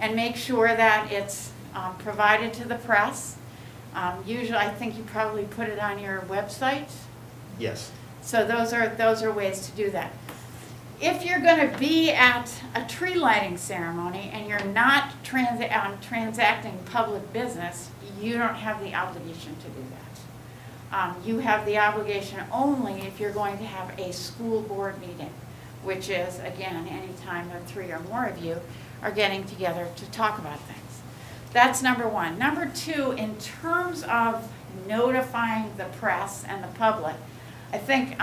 and make sure that it's provided to the press. Usually, I think you probably put it on your website. Yes. So those are ways to do that. If you're going to be at a tree lighting ceremony and you're not transacting public business, you don't have the obligation to do that. You have the obligation only if you're going to have a school board meeting, which is, again, any time that 3 or more of you are getting together to talk about things. That's number one. Number two, in terms of notifying the press and the public, I think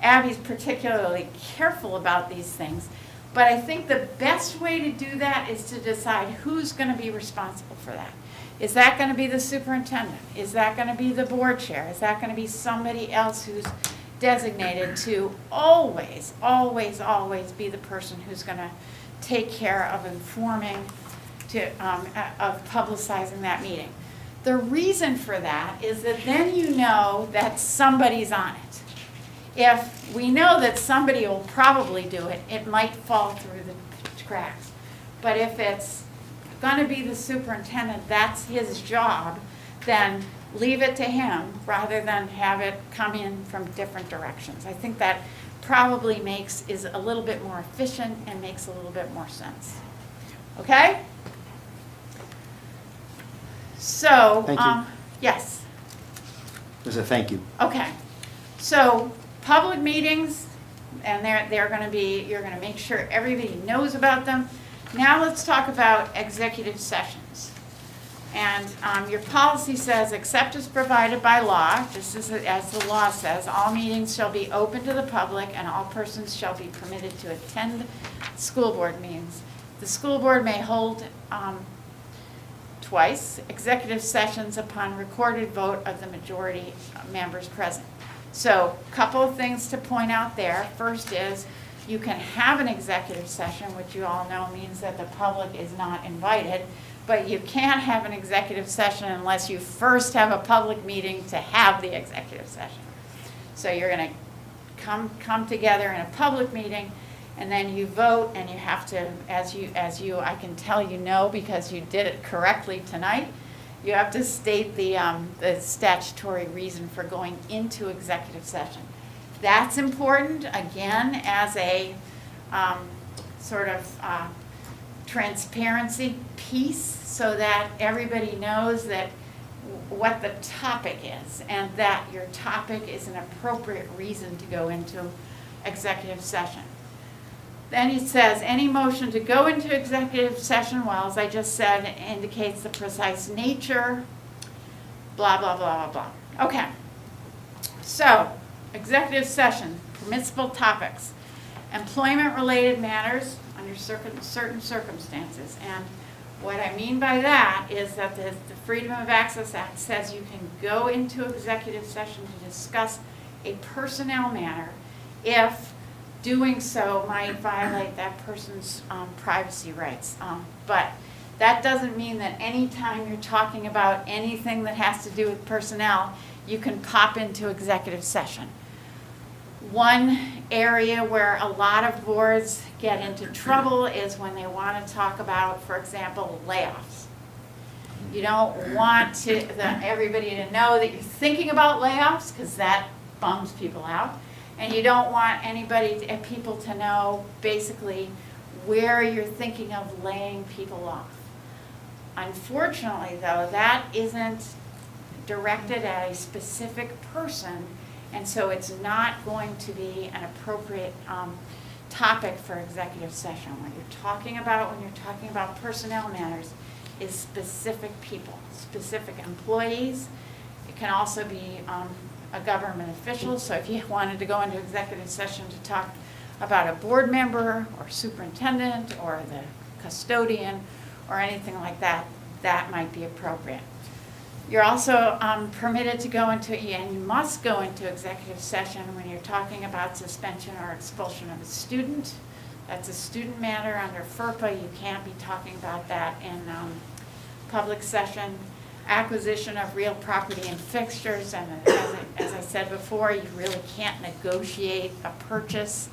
Abby's particularly careful about these things, but I think the best way to do that is to decide who's going to be responsible for that. Is that going to be the superintendent? Is that going to be the board chair? Is that going to be somebody else who's designated to always, always, always be the person who's going to take care of informing, of publicizing that meeting? The reason for that is that then you know that somebody's on it. If we know that somebody will probably do it, it might fall through the cracks. But if it's going to be the superintendent, that's his job, then leave it to him rather than have it come in from different directions. I think that probably is a little bit more efficient and makes a little bit more sense. Okay? So, Thank you. yes. There's a thank you. Okay. So, public meetings, and they're going to be, you're going to make sure everybody knows about them. Now let's talk about executive sessions. And your policy says, except as provided by law, this is as the law says, all meetings shall be open to the public and all persons shall be permitted to attend school board meetings. The school board may hold twice executive sessions upon recorded vote of the majority of members present. So, a couple of things to point out there. First is, you can have an executive session, which you all know means that the public is not invited, but you can't have an executive session unless you first have a public meeting to have the executive session. So you're going to come together in a public meeting, and then you vote, and you have to, as you I can tell you know because you did it correctly tonight, you have to state the statutory reason for going into executive session. That's important, again, as a sort of transparency piece so that everybody knows that what the topic is and that your topic is an appropriate reason to go into executive session. Then it says, any motion to go into executive session, well, as I just said, indicates the precise nature, blah, blah, blah, blah, blah. Okay. So, executive session, permissible topics, employment-related matters under certain circumstances. And what I mean by that is that the Freedom of Access Act says you can go into executive session to discuss a personnel matter if doing so might violate that person's privacy rights. But that doesn't mean that any time you're talking about anything that has to do with personnel, you can pop into executive session. One area where a lot of boards get into trouble is when they want to talk about, for example, layoffs. You don't want everybody to know that you're thinking about layoffs because that bums people out. And you don't want people to know basically where you're thinking of laying people off. Unfortunately, though, that isn't directed at a specific person, and so it's not going to be an appropriate topic for executive session. What you're talking about when you're talking about personnel matters is specific people, specific employees. It can also be a government official, so if you wanted to go into executive session to talk about a board member or superintendent or the custodian or anything like that, that might be appropriate. You're also permitted to go into, and you must go into executive session when you're talking about suspension or expulsion of a student. That's a student matter under FERPA. You can't be talking about that in public session. Acquisition of real property and fixtures, and as I said before, you really can't negotiate a purchase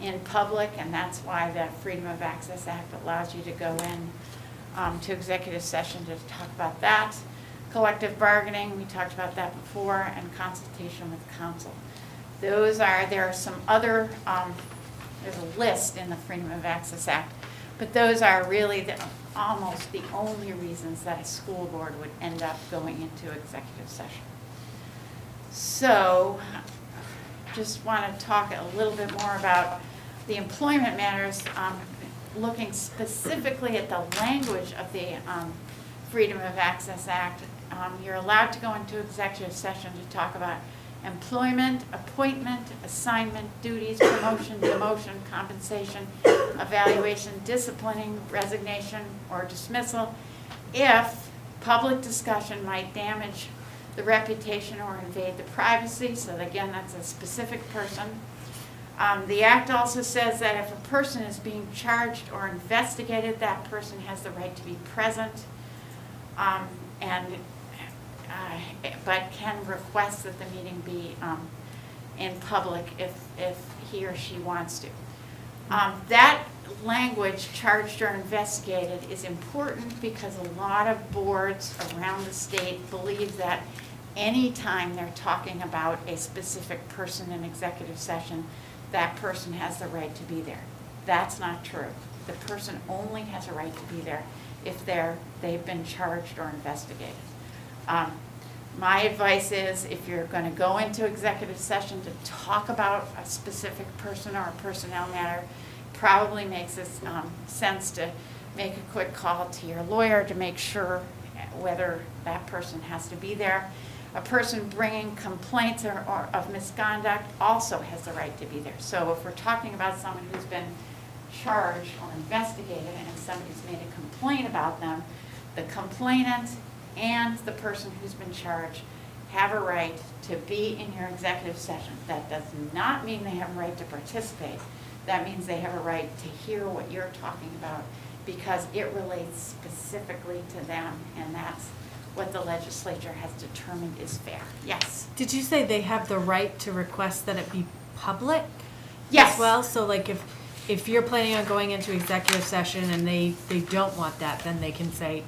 in public, and that's why the Freedom of Access Act allows you to go in to executive session to talk about that. Collective bargaining, we talked about that before, and consultation with counsel. There are some other, there's a list in the Freedom of Access Act, but those are really almost the only reasons that a school board would end up going into executive session. So, just want to talk a little bit more about the employment matters, looking specifically at the language of the Freedom of Access Act. You're allowed to go into executive session to talk about employment, appointment, assignment, duties, promotion, demotion, compensation, evaluation, disciplining, resignation, or dismissal if public discussion might damage the reputation or invade the privacy. So again, that's a specific person. The Act also says that if a person is being charged or investigated, that person has the right to be present but can request that the meeting be in public if he or she wants to. That language, charged or investigated, is important because a lot of boards around the state believe that anytime they're talking about a specific person in executive session, that person has the right to be there. That's not true. The person only has a right to be there if they've been charged or investigated. My advice is if you're going to go into executive session to talk about a specific person or a personnel matter, probably makes sense to make a quick call to your lawyer to make sure whether that person has to be there. A person bringing complaints or of misconduct also has the right to be there. So if we're talking about someone who's been charged or investigated and somebody's made a complaint about them, the complainant and the person who's been charged have a right to be in your executive session. That does not mean they have a right to participate. That means they have a right to hear what you're talking about because it relates specifically to them, and that's what the legislature has determined is fair. Yes? Did you say they have the right to request that it be public? Yes. As well, so like if you're planning on going into executive session and they don't want that, then they can say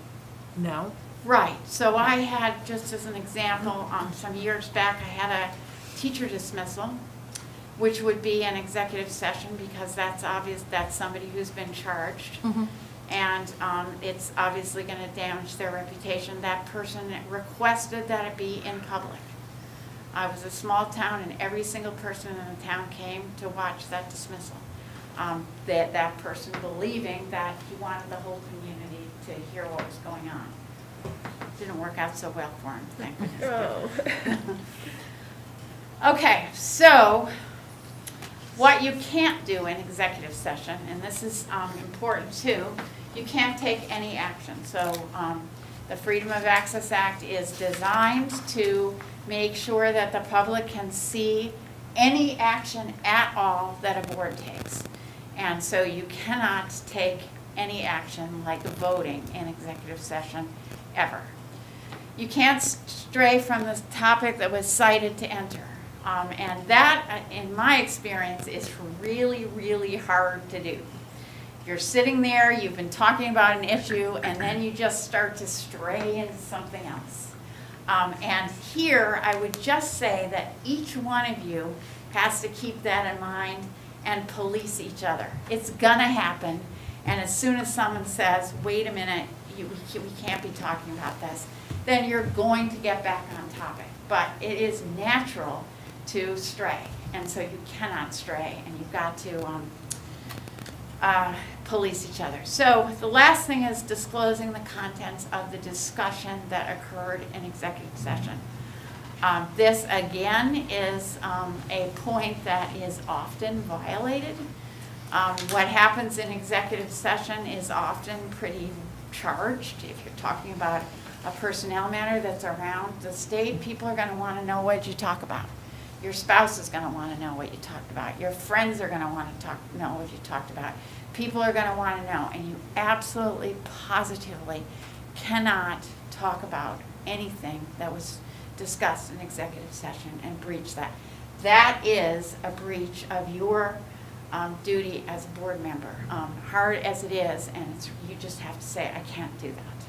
no? Right, so I had, just as an example, some years back, I had a teacher dismissal, which would be an executive session because that's obvious, that's somebody who's been charged. Mhm. And it's obviously going to damage their reputation. That person requested that it be in public. I was a small town and every single person in the town came to watch that dismissal. That person believing that he wanted the whole community to hear what was going on. Didn't work out so well for him, thank goodness. Okay, so what you can't do in executive session, and this is important too, you can't take any action. So the Freedom of Access Act is designed to make sure that the public can see any action at all that a board takes. And so you cannot take any action like voting in executive session ever. You can't stray from the topic that was cited to enter. And that, in my experience, is really, really hard to do. You're sitting there, you've been talking about an issue, and then you just start to stray into something else. And here, I would just say that each one of you has to keep that in mind and police each other. It's gonna happen, and as soon as someone says, wait a minute, we can't be talking about this, then you're going to get back on topic. But it is natural to stray, and so you cannot stray, and you've got to police each other. So the last thing is disclosing the contents of the discussion that occurred in executive session. This again is a point that is often violated. What happens in executive session is often pretty charged. If you're talking about a personnel matter that's around the state, people are going to want to know what you talk about. Your spouse is going to want to know what you talked about. Your friends are going to want to know what you talked about. People are going to want to know, and you absolutely, positively cannot talk about anything that was discussed in executive session and breach that. That is a breach of your duty as a board member, hard as it is, and you just have to say, I can't do that.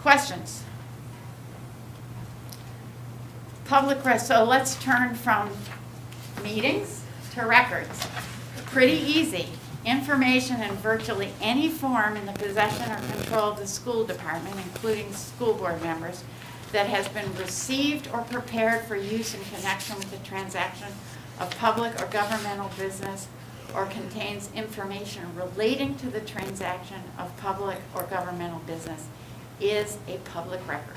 Questions? Public rest. So let's turn from meetings to records. Pretty easy. Information in virtually any form in the possession or control of the school department, including school board members, that has been received or prepared for use in connection with the transaction of public or governmental business, or contains information relating to the transaction of public or governmental business, is a public record.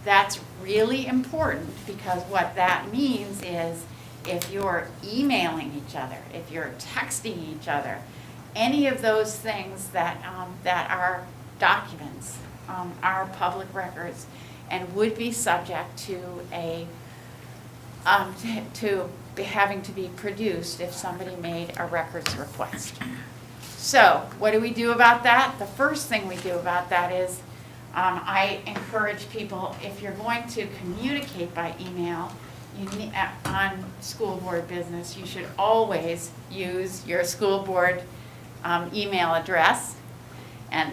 That's really important, because what that means is if you're emailing each other, if you're texting each other, any of those things that, that are documents are public records and would be subject to a having to be produced if somebody made a records request. So what do we do about that? The first thing we do about that is I encourage people, if you're going to communicate by email on school board business, you should always use your school board email address and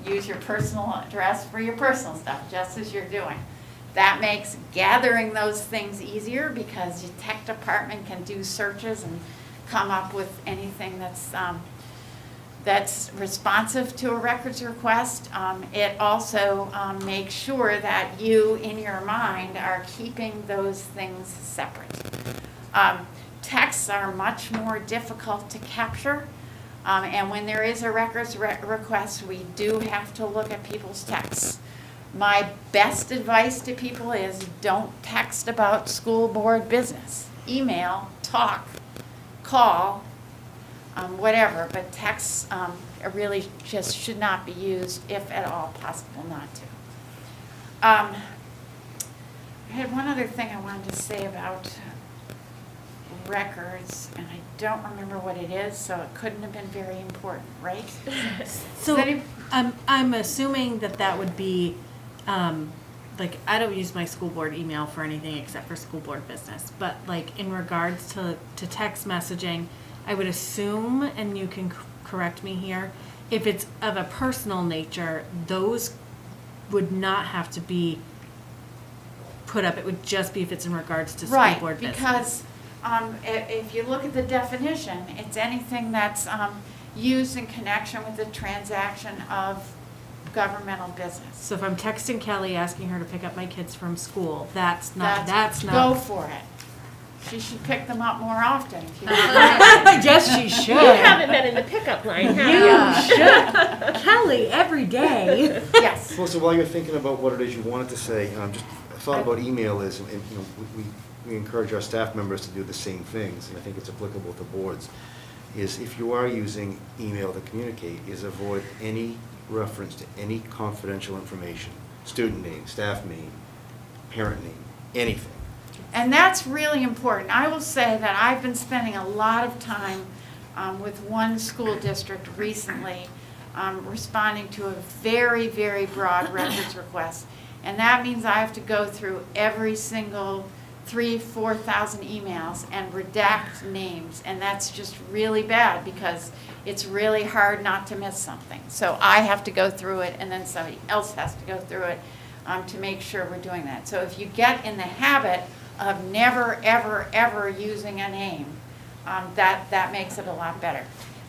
use your personal address for your personal stuff, just as you're doing. That makes gathering those things easier, because your tech department can do searches and come up with anything that's responsive to a records request. It also makes sure that you, in your mind, are keeping those things separate. Texts are much more difficult to capture, and when there is a records request, we do have to look at people's texts. My best advice to people is don't text about school board business. Email, talk, call, whatever, but texts really just should not be used, if at all possible not to. I had one other thing I wanted to say about records, and I don't remember what it is, so it couldn't have been very important, right? So Does any- I'm assuming that would be, like, I don't use my school board email for anything except for school board business. But like in regards to text messaging, I would assume, and you can correct me here, if it's of a personal nature, those would not have to be put up. It would just be if it's in regards to school board business. Because if you look at the definition, it's anything that's used in connection with the transaction of governmental business. So if I'm texting Kelly asking her to pick up my kids from school, that's Go not. for it. She should pick them up more often if you Yes, she should. You haven't been in the pickup line, have you? You should. Kelly, every day. Yes. Well, so while you're thinking about what it is you wanted to say, just a thought about email is, and, you know, we encourage our staff members to do the same things, and I think it's applicable to boards, is if you are using email to communicate, is avoid any reference to any confidential information, student name, staff name, parent name, anything. And that's really important. I will say that I've been spending a lot of time with one school district recently responding to a very, very broad records request. And that means I have to go through every single 3,000-4,000 emails and redact names. And that's just really bad because it's really hard not to miss something. So I have to go through it, and then somebody else has to go through it to make sure we're doing that. So if you get in the habit of never, ever, ever using a name, that makes it a lot better.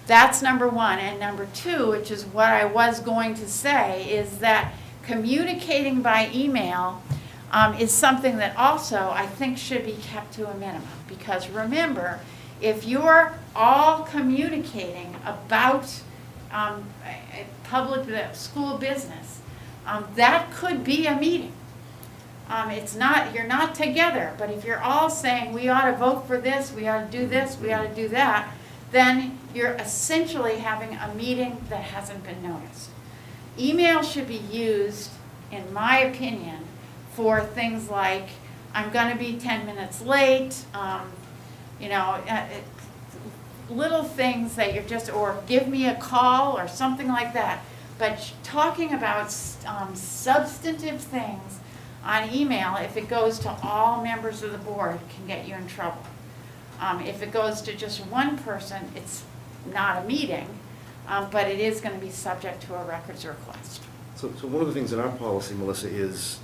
That's number one. And number two, which is what I was going to say, is that communicating by email is something that also I think should be kept to a minimum. Because remember, if you're all communicating about school business, that could be a meeting. It's not, you're not together, but if you're all saying we ought to vote for this, we ought to do this, we ought to do that, then you're essentially having a meeting that hasn't been noticed. Email should be used, in my opinion, for things like, I'm going to be 10 minutes late, little things that you're just, or give me a call or something like that. But talking about substantive things on email, if it goes to all members of the board, can get you in trouble. If it goes to just one person, it's not a meeting, but it is going to be subject to a records request. So one of the things in our policy, Melissa, is,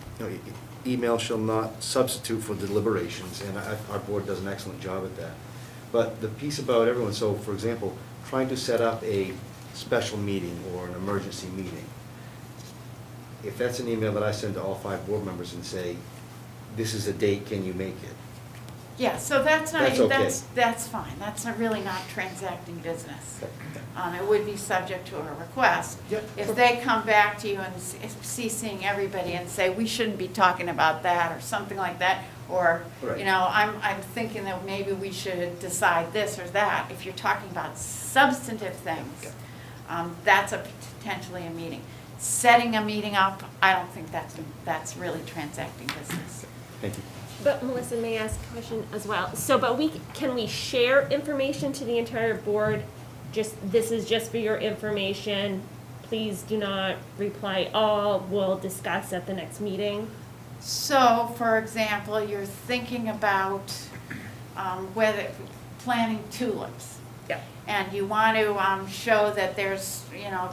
email shall not substitute for deliberations, and our board does an excellent job at that. But the piece about everyone, so for example, trying to set up a special meeting or an emergency meeting, if that's an email that I send to all 5 board members and say, this is a date, can you make it? Yeah, so that's not, That's okay. that's fine. That's really not transacting business. It would be subject to a request. Yep. If they come back to you and CCing everybody and say, we shouldn't be talking about that, or something like that, or, Right. I'm thinking that maybe we should decide this or that. If you're talking about substantive things, that's potentially a meeting. Setting a meeting up, I don't think that's really transacting business. Thank you. But Melissa, may I ask a question as well? So, but can we share information to the entire board? This is just for your information. Please do not reply all. We'll discuss at the next meeting. So, for example, you're thinking about whether planting tulips. Yeah. And you want to show that there's,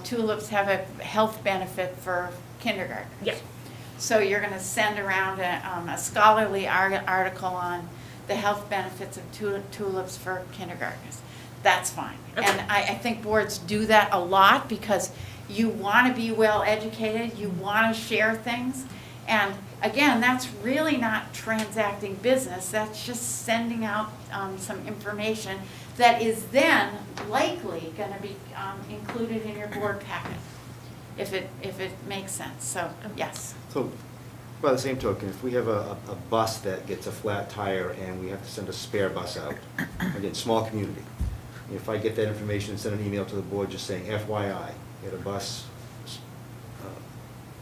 tulips have a health benefit for kindergartners. Yeah. So you're going to send around a scholarly article on the health benefits of tulips for kindergartners. That's fine. Okay. And I think boards do that a lot because you want to be well educated, you want to share things. And again, that's really not transacting business. That's just sending out some information that is then likely going to be included in your board packet, if it makes sense. So, yes. So, by the same token, if we have a bus that gets a flat tire and we have to send a spare bus out, again, small community, if I get that information and send an email to the board just saying, FYI, we had a bus.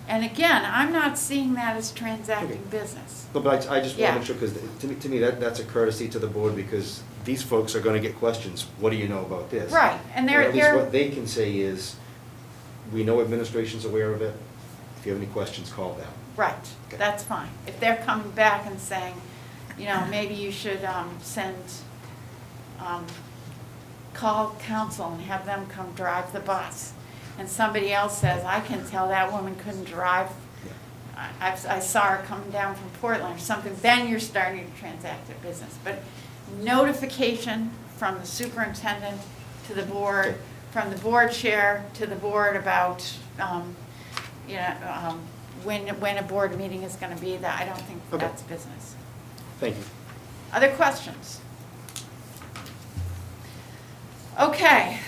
And again, I'm not seeing that as transacting Okay. business. No, but I just want Yeah. to make sure, because to me, that's a courtesy to the board, because these folks are gonna get questions, what do you know about this? Right, and Or at least they're, what they can say is, we know administration's aware of it, if you have any questions, call them. right, Okay. that's fine. If they're coming back and saying, you know, maybe you should call council and have them come drive the bus. And somebody else says, I can tell that woman couldn't drive. I saw her coming down from Portland or something, then you're starting to transact a business. But notification from the superintendent to the board, from the board chair to the board about, when a board meeting is gonna be, that I don't think Okay. that's business. Thank you. Other questions? Okay.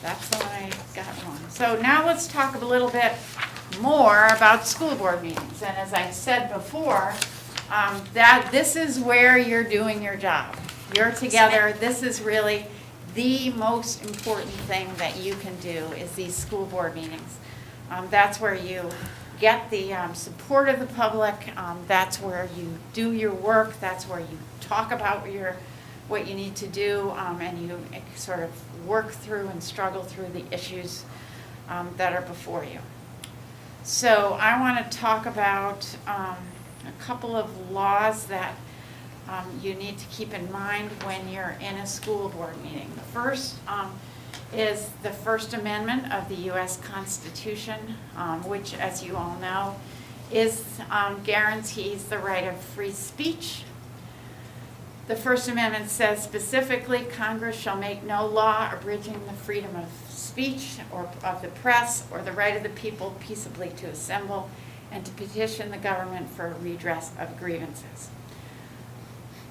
That's what I got wrong. So now let's talk a little bit more about school board meetings. And as I said before, that this is where you're doing your job. You're together. This is really the most important thing that you can do is these school board meetings. That's where you get the support of the public. That's where you do your work. That's where you talk about what you need to do, and you sort of work through and struggle through the issues that are before you. So I want to talk about a couple of laws that you need to keep in mind when you're in a school board meeting. The first is the First Amendment of the U.S. Constitution, which, as you all know, guarantees the right of free speech. The First Amendment says specifically, Congress shall make no law abridging the freedom of speech or of the press or the right of the people peaceably to assemble and to petition the government for a redress of grievances.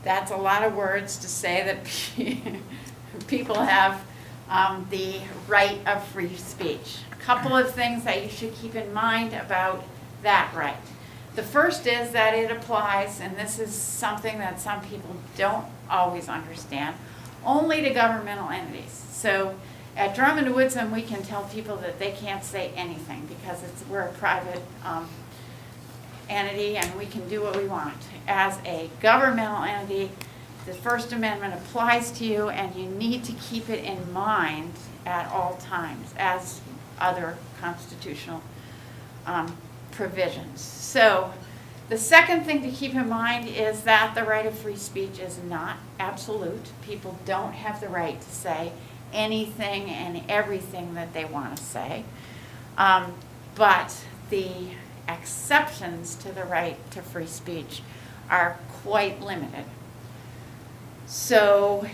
That's a lot of words to say that people have the right of free speech. A couple of things that you should keep in mind about that right. The first is that it applies, and this is something that some people don't always understand, only to governmental entities. So at Drummond Woodsum, we can tell people that they can't say anything because we're a private entity and we can do what we want. As a governmental entity, the First Amendment applies to you and you need to keep it in mind at all times as other constitutional provisions. So the second thing to keep in mind is that the right of free speech is not absolute. People don't have the right to say anything and everything that they want to say. But the exceptions to the right to free speech are quite limited. So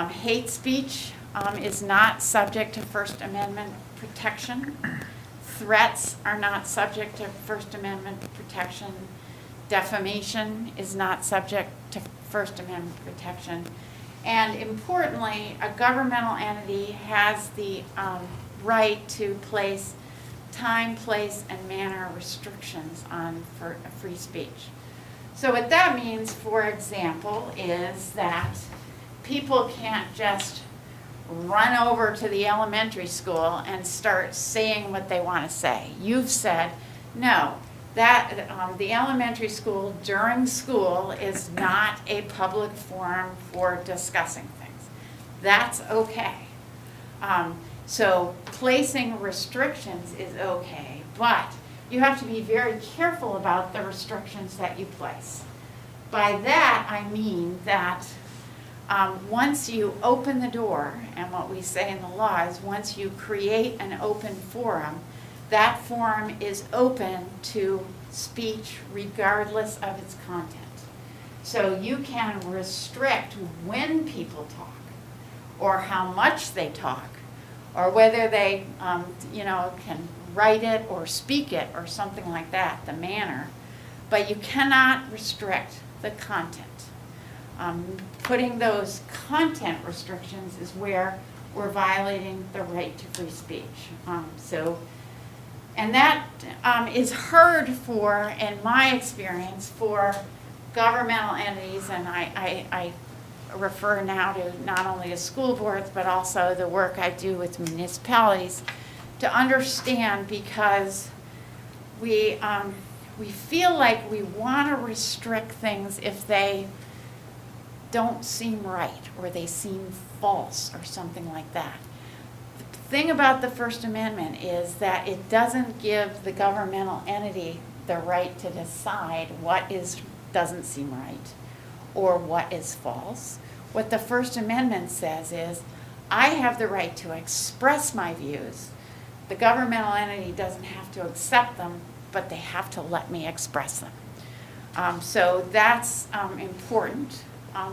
hate speech is not subject to First Amendment protection. Threats are not subject to First Amendment protection. Defamation is not subject to First Amendment protection. And importantly, a governmental entity has the right to place time, place, and manner restrictions on free speech. So what that means, for example, is that people can't just run over to the elementary school and start saying what they want to say. You've said, no, that the elementary school during school is not a public forum for discussing things. That's okay. So placing restrictions is okay, but you have to be very careful about the restrictions that you place. By that, I mean that once you open the door, and what we say in the law is once you create an open forum, that forum is open to speech regardless of its content. So you can restrict when people talk, or how much they talk, or whether they can write it or speak it or something like that, the manner, but you cannot restrict the content. Putting those content restrictions is where we're violating the right to free speech. And that is heard for, in my experience, for governmental entities, and I refer now to not only to school boards, but also the work I do with municipalities, to understand, because we feel like we want to restrict things if they don't seem right, or they seem false, or something like that. The thing about the First Amendment is that it doesn't give the governmental entity the right to decide what doesn't seem right or what is false. What the First Amendment says is, I have the right to express my views. The governmental entity doesn't have to accept them, but they have to let me express them. So that's important.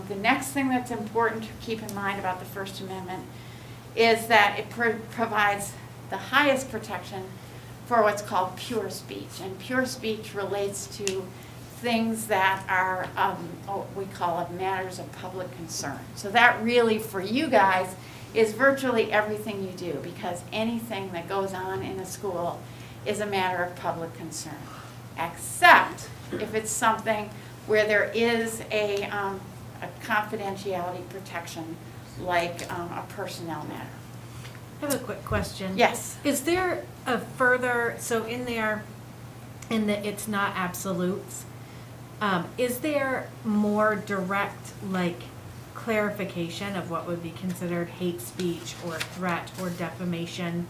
The next thing that's important to keep in mind about the First Amendment is that it provides the highest protection for what's called pure speech. And pure speech relates to things that are what we call matters of public concern. So that really, for you guys, is virtually everything you do, because anything that goes on in a school is a matter of public concern, except if it's something where there is a confidentiality protection, like a personnel matter. I have a quick question. Yes. Is there a further, so in there, in the it's not absolutes, is there more direct, like, clarification of what would be considered hate speech or threat or defamation?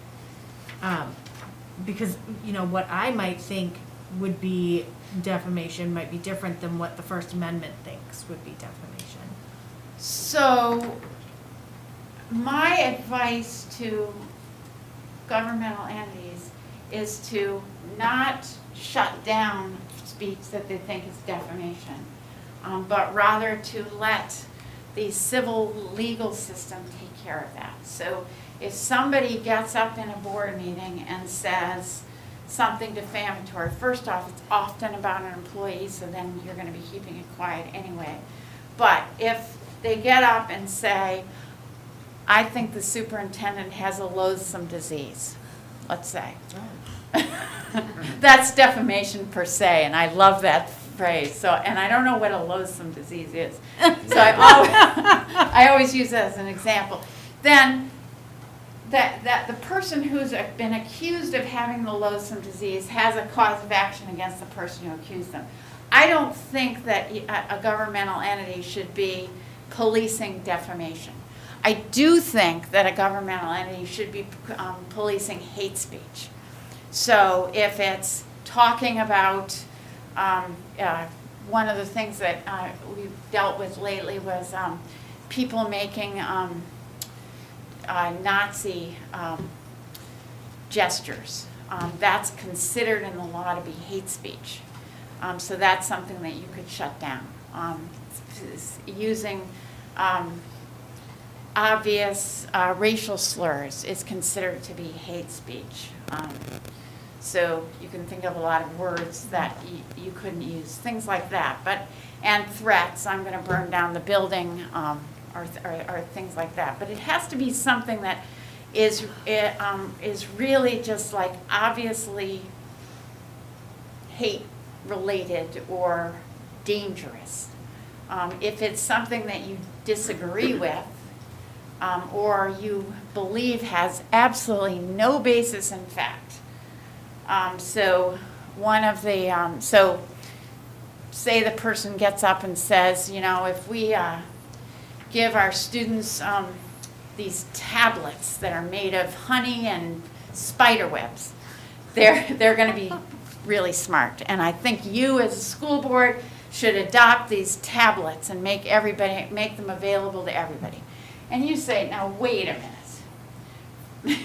Because, you know, what I might think would be defamation might be different than what the First Amendment thinks would be defamation. So, my advice to governmental entities is to not shut down speech that they think is defamation, but rather to let the civil legal system take care of that. So if somebody gets up in a board meeting and says something defamatory, first off, it's often about an employee, so then you're going to be keeping it quiet anyway. But if they get up and say, I think the superintendent has a loathsome disease, let's say. That's defamation per se, and I love that phrase. So, and I don't know what a loathsome disease is. So I always use that as an example. Then that the person who's been accused of having the loathsome disease has a cause of action against the person who accused them. I don't think that a governmental entity should be policing defamation. I do think that a governmental entity should be policing hate speech. So if it's talking about, one of the things that we've dealt with lately was people making Nazi gestures. That's considered in the law to be hate speech. So that's something that you could shut down. Using obvious racial slurs is considered to be hate speech. So you can think of a lot of words that you couldn't use, things like that. And threats, I'm going to burn down the building, or things like that. But it has to be something that is really just like obviously hate related or dangerous. If it's something that you disagree with, or you believe has absolutely no basis in fact. So one of the, so say the person gets up and says, you know, if we give our students these tablets that are made of honey and spider webs, they're going to be really smart. And I think you as a school board should adopt these tablets and make them available to everybody. And you say, now wait a minute.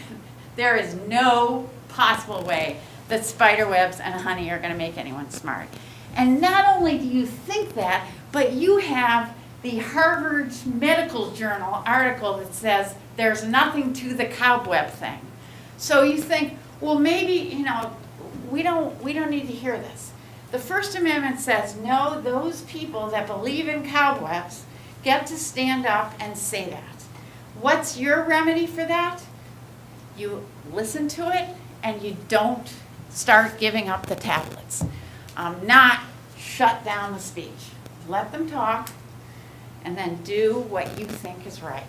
There is no possible way that spider webs and honey are going to make anyone smart. And not only do you think that, but you have the Harvard Medical Journal article that says there's nothing to the cobweb thing. So you think, well, maybe, you know, we don't need to hear this. The First Amendment says, no, those people that believe in cobwebs get to stand up and say that. What's your remedy for that? You listen to it and you don't start giving up the tablets. Not shut down the speech. Let them talk and then do what you think is right.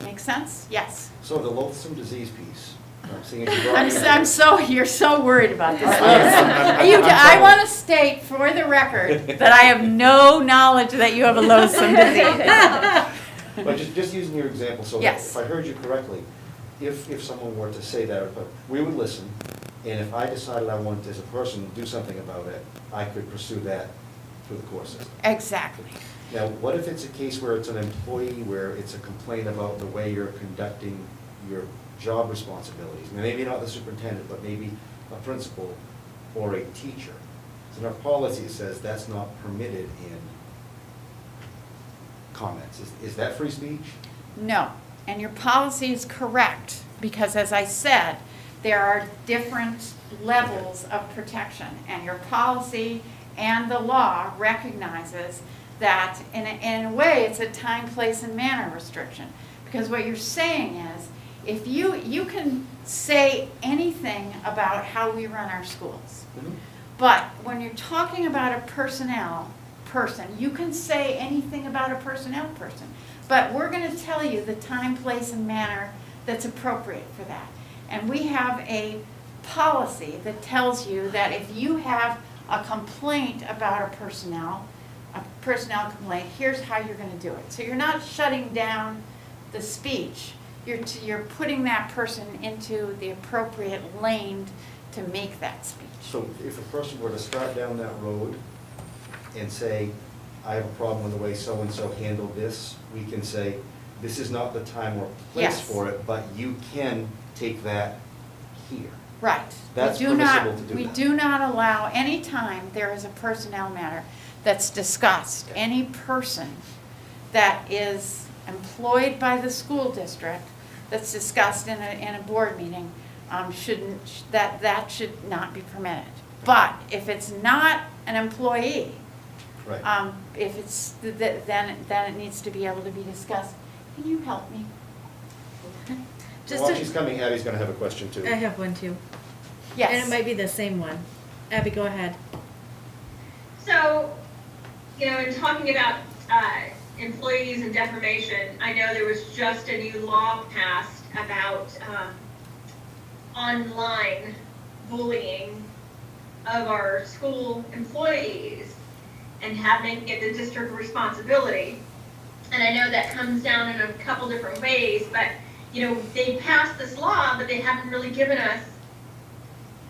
Make sense? Yes. So the loathsome disease piece, Seeing as you brought me up. You're so worried about this. I'm I want to state for the record that I have no knowledge that you have a loathsome disease. But just using your example, so Yes. if I heard you correctly, if someone were to say that, but we would listen, and if I decided I wanted as a person to do something about it, I could pursue that through the court system. Exactly. Now, what if it's a case where it's an employee, where it's a complaint about the way you're conducting your job responsibilities? Maybe not the superintendent, but maybe a principal or a teacher. So in our policy, it says that's not permitted in comments. Is that free speech? No, and your policy is correct, because as I said, there are different levels of protection, and your policy and the law recognizes that in a way, it's a time, place, and manner restriction. Because what you're saying is, if you can say anything about how we run our schools, but when you're talking about a personnel person, you can say anything about a personnel person. But we're going to tell you the time, place, and manner that's appropriate for that. And we have a policy that tells you that if you have a complaint about a personnel complaint, here's how you're going to do it. So you're not shutting down the speech. You're putting that person into the appropriate lane to make that speech. So if a person were to start down that road and say, I have a problem with the way so-and-so handled this, we can say, this is not the time or place Yes. for it, but you can take that here. Right. That's We do not- permissible to do We that. do not allow, any time there is a personnel matter that's discussed, any person that is employed by the school district that's discussed in a board meeting, that should not be permitted. But if it's not an employee, Right. if it's, then it needs to be able to be discussed. Can you help me? While she's coming, Abby's going to have a question too. I have one too. Yes. And it might be the same one. Abby, go ahead. So, in talking about employees and defamation, I know there was just a new law passed about online bullying of our school employees and having it the district responsibility. And I know that comes down in a couple different ways, but, they passed this law, but they haven't really given us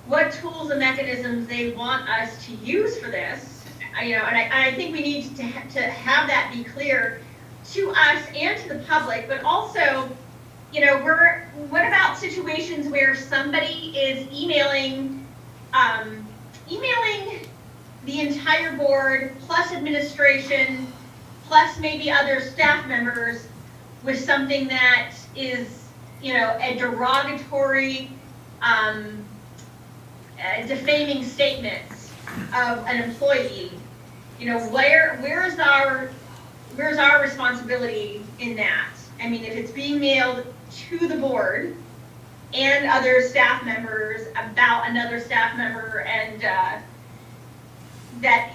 what tools and mechanisms they want us to use for this. And I think we need to have that be clear to us and to the public, but also, what about situations where somebody is emailing the entire board, plus administration, plus maybe other staff members with something that is, a derogatory, defaming statements of an employee? Where's our responsibility in that? I mean, if it's being mailed to the board and other staff members about another staff member, and that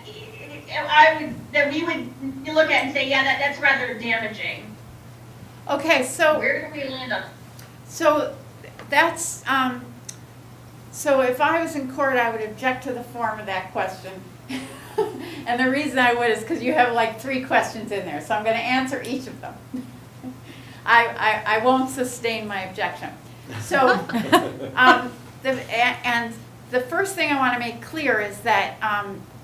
we would look at and say, yeah, that's rather damaging. Okay, so. Where do we land on? So that's, so if I was in court, I would object to the form of that question. And the reason I would is because you have like 3 questions in there, so I'm going to answer each of them. I won't sustain my objection. So, and the first thing I want to make clear is that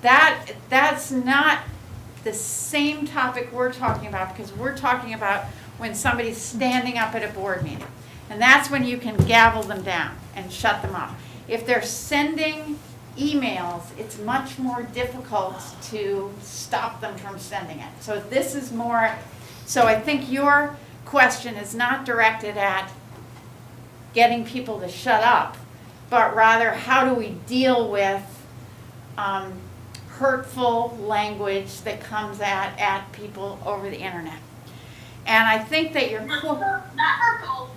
that's not the same topic we're talking about, because we're talking about when somebody's standing up at a board meeting. And that's when you can gavel them down and shut them off. If they're sending emails, it's much more difficult to stop them from sending it. So this is more, so I think your question is not directed at getting people to shut up, but rather how do we deal with hurtful language that comes at people over the internet. And I think that you're not hurtful,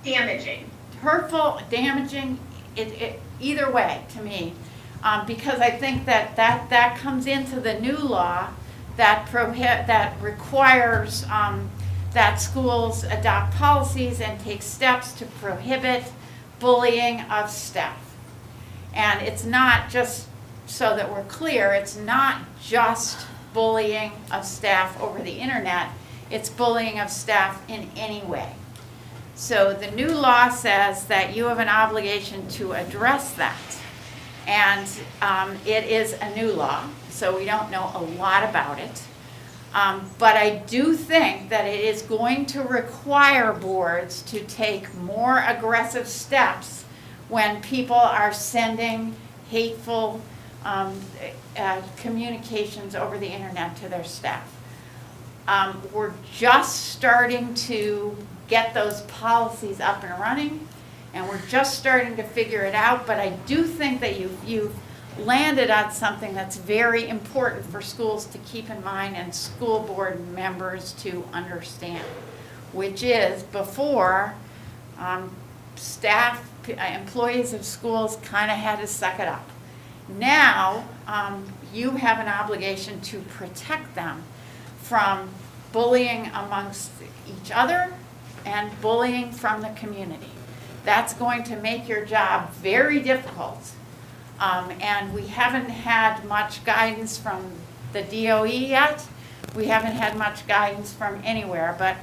damaging. Hurtful, damaging, either way to me, because I think that comes into the new law that requires that schools adopt policies and take steps to prohibit bullying of staff. And it's not, just so that we're clear, it's not just bullying of staff over the internet, it's bullying of staff in any way. So the new law says that you have an obligation to address that. And it is a new law, so we don't know a lot about it. But I do think that it is going to require boards to take more aggressive steps when people are sending hateful communications over the internet to their staff. We're just starting to get those policies up and running, and we're just starting to figure it out, but I do think that you've landed on something that's very important for schools to keep in mind and school board members to understand, which is before, staff, employees of schools kind of had to suck it up. Now, you have an obligation to protect them from bullying amongst each other and bullying from the community. That's going to make your job very difficult. And we haven't had much guidance from the DOE yet. We haven't had much guidance from anywhere, but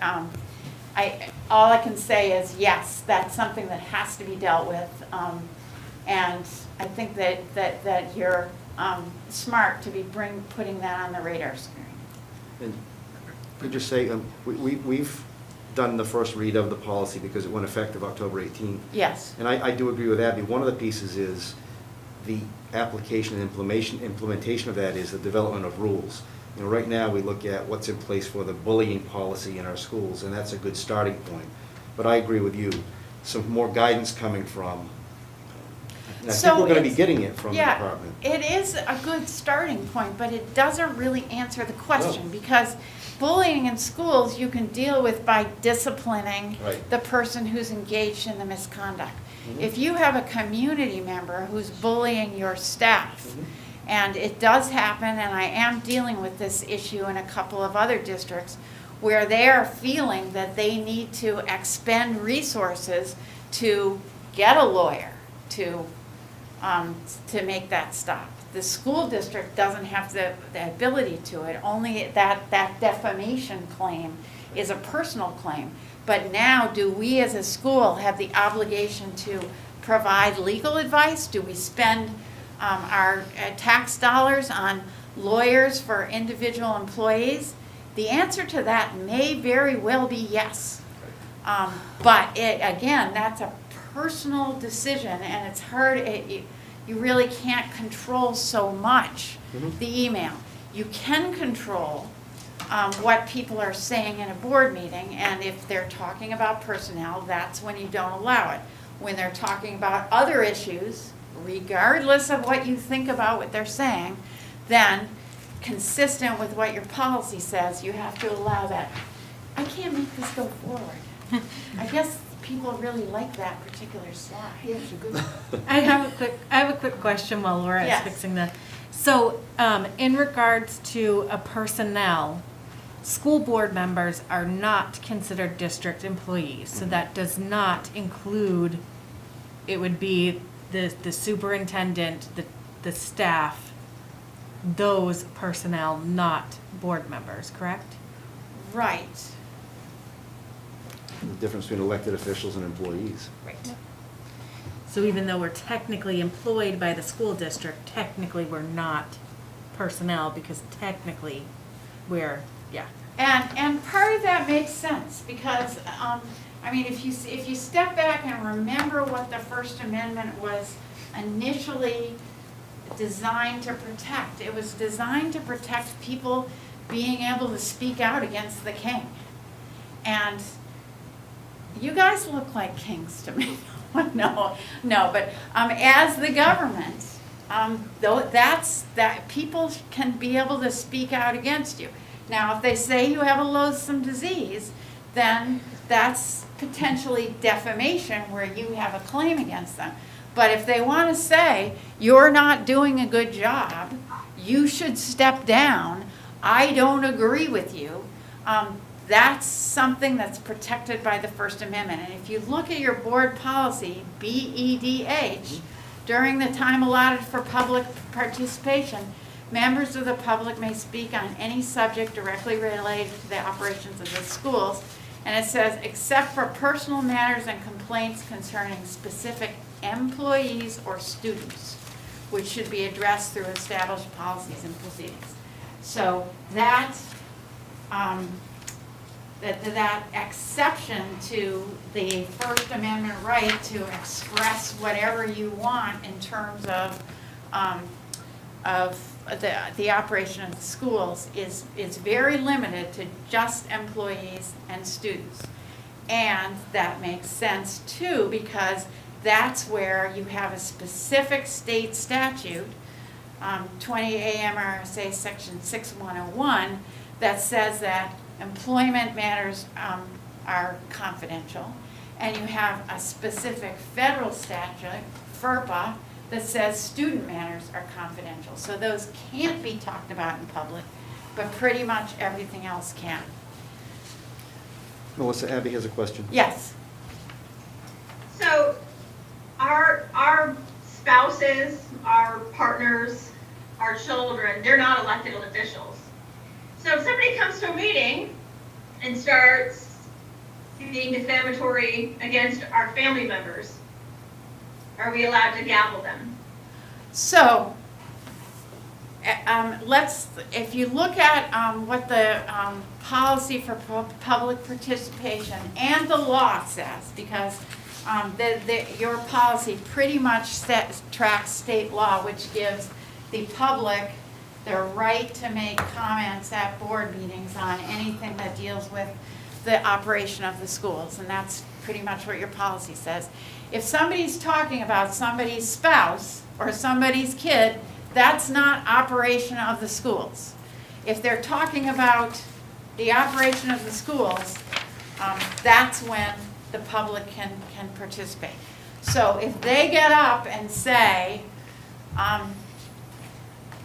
all I can say is yes, that's something that has to be dealt with. And I think that you're smart to be putting that on the radar screen. And could just say, we've done the first read of the policy because it went effective October 18th. Yes. And I do agree with Abby. One of the pieces is the application and implementation of that is the development of rules. You know, right now we look at what's in place for the bullying policy in our schools, and that's a good starting point. But I agree with you. Some more guidance coming from, and I think we're going to be getting it from the department. It is a good starting point, but it doesn't really answer the question, because bullying in schools you can deal with by disciplining the person who's engaged in the misconduct. If you have a community member who's bullying your staff, and it does happen, and I am dealing with this issue in a couple of other districts, where they are feeling that they need to expend resources to get a lawyer to make that stop. The school district doesn't have the ability to it. Only that defamation claim is a personal claim. But now, do we as a school have the obligation to provide legal advice? Do we spend our tax dollars on lawyers for individual employees? The answer to that may very well be yes. But again, that's a personal decision, and it's hard. You really can't control so much the email. You can control what people are saying in a board meeting, and if they're talking about personnel, that's when you don't allow it. When they're talking about other issues, regardless of what you think about what they're saying, then consistent with what your policy says, you have to allow that. I can't make this go forward. I guess people really like that particular slide. It's a good one. I have a quick question while Laura is fixing that. So, in regards to a personnel, school board members are not considered district employees, so that does not include, it would be the superintendent, the staff, those personnel, not board members, correct? Right. The difference between elected officials and employees. Right. So even though we're technically employed by the school district, technically we're not personnel, because technically we're, And part of that makes sense, because I mean, if you step back and remember what the First Amendment was initially designed to protect, it was designed to protect people being able to speak out against the king. And you guys look like kings to me. No, but as the government, that people can be able to speak out against you. Now, if they say you have a loathsome disease, then that's potentially defamation where you have a claim against them. But if they want to say, you're not doing a good job, you should step down, I don't agree with you, That's something that's protected by the First Amendment. And if you look at your board policy, BEDH, during the time allotted for public participation, members of the public may speak on any subject directly related to the operations of the schools. And it says, except for personal matters and complaints concerning specific employees or students, which should be addressed through established policies and proceedings. So that exception to the First Amendment right to express whatever you want in terms of the operation of the schools is very limited to just employees and students. And that makes sense too, because that's where you have a specific state statute, 28 M.R.S. section 6101, that says that employment matters are confidential. And you have a specific federal statute, FERPA, that says student matters are confidential. So those can't be talked about in public, but pretty much everything else can. Melissa, Abby has a question. Yes. So our spouses, our partners, our children, they're not elected officials. So if somebody comes to a meeting and starts being defamatory against our family members, are we allowed to gavel them? So, if you look at what the policy for public participation and the law says, because your policy pretty much tracks state law, which gives the public the right to make comments at board meetings on anything that deals with the operation of the schools, and that's pretty much what your policy says. If somebody's talking about somebody's spouse or somebody's kid, that's not operation of the schools. If they're talking about the operation of the schools, that's when the public can participate. So if they get up and say,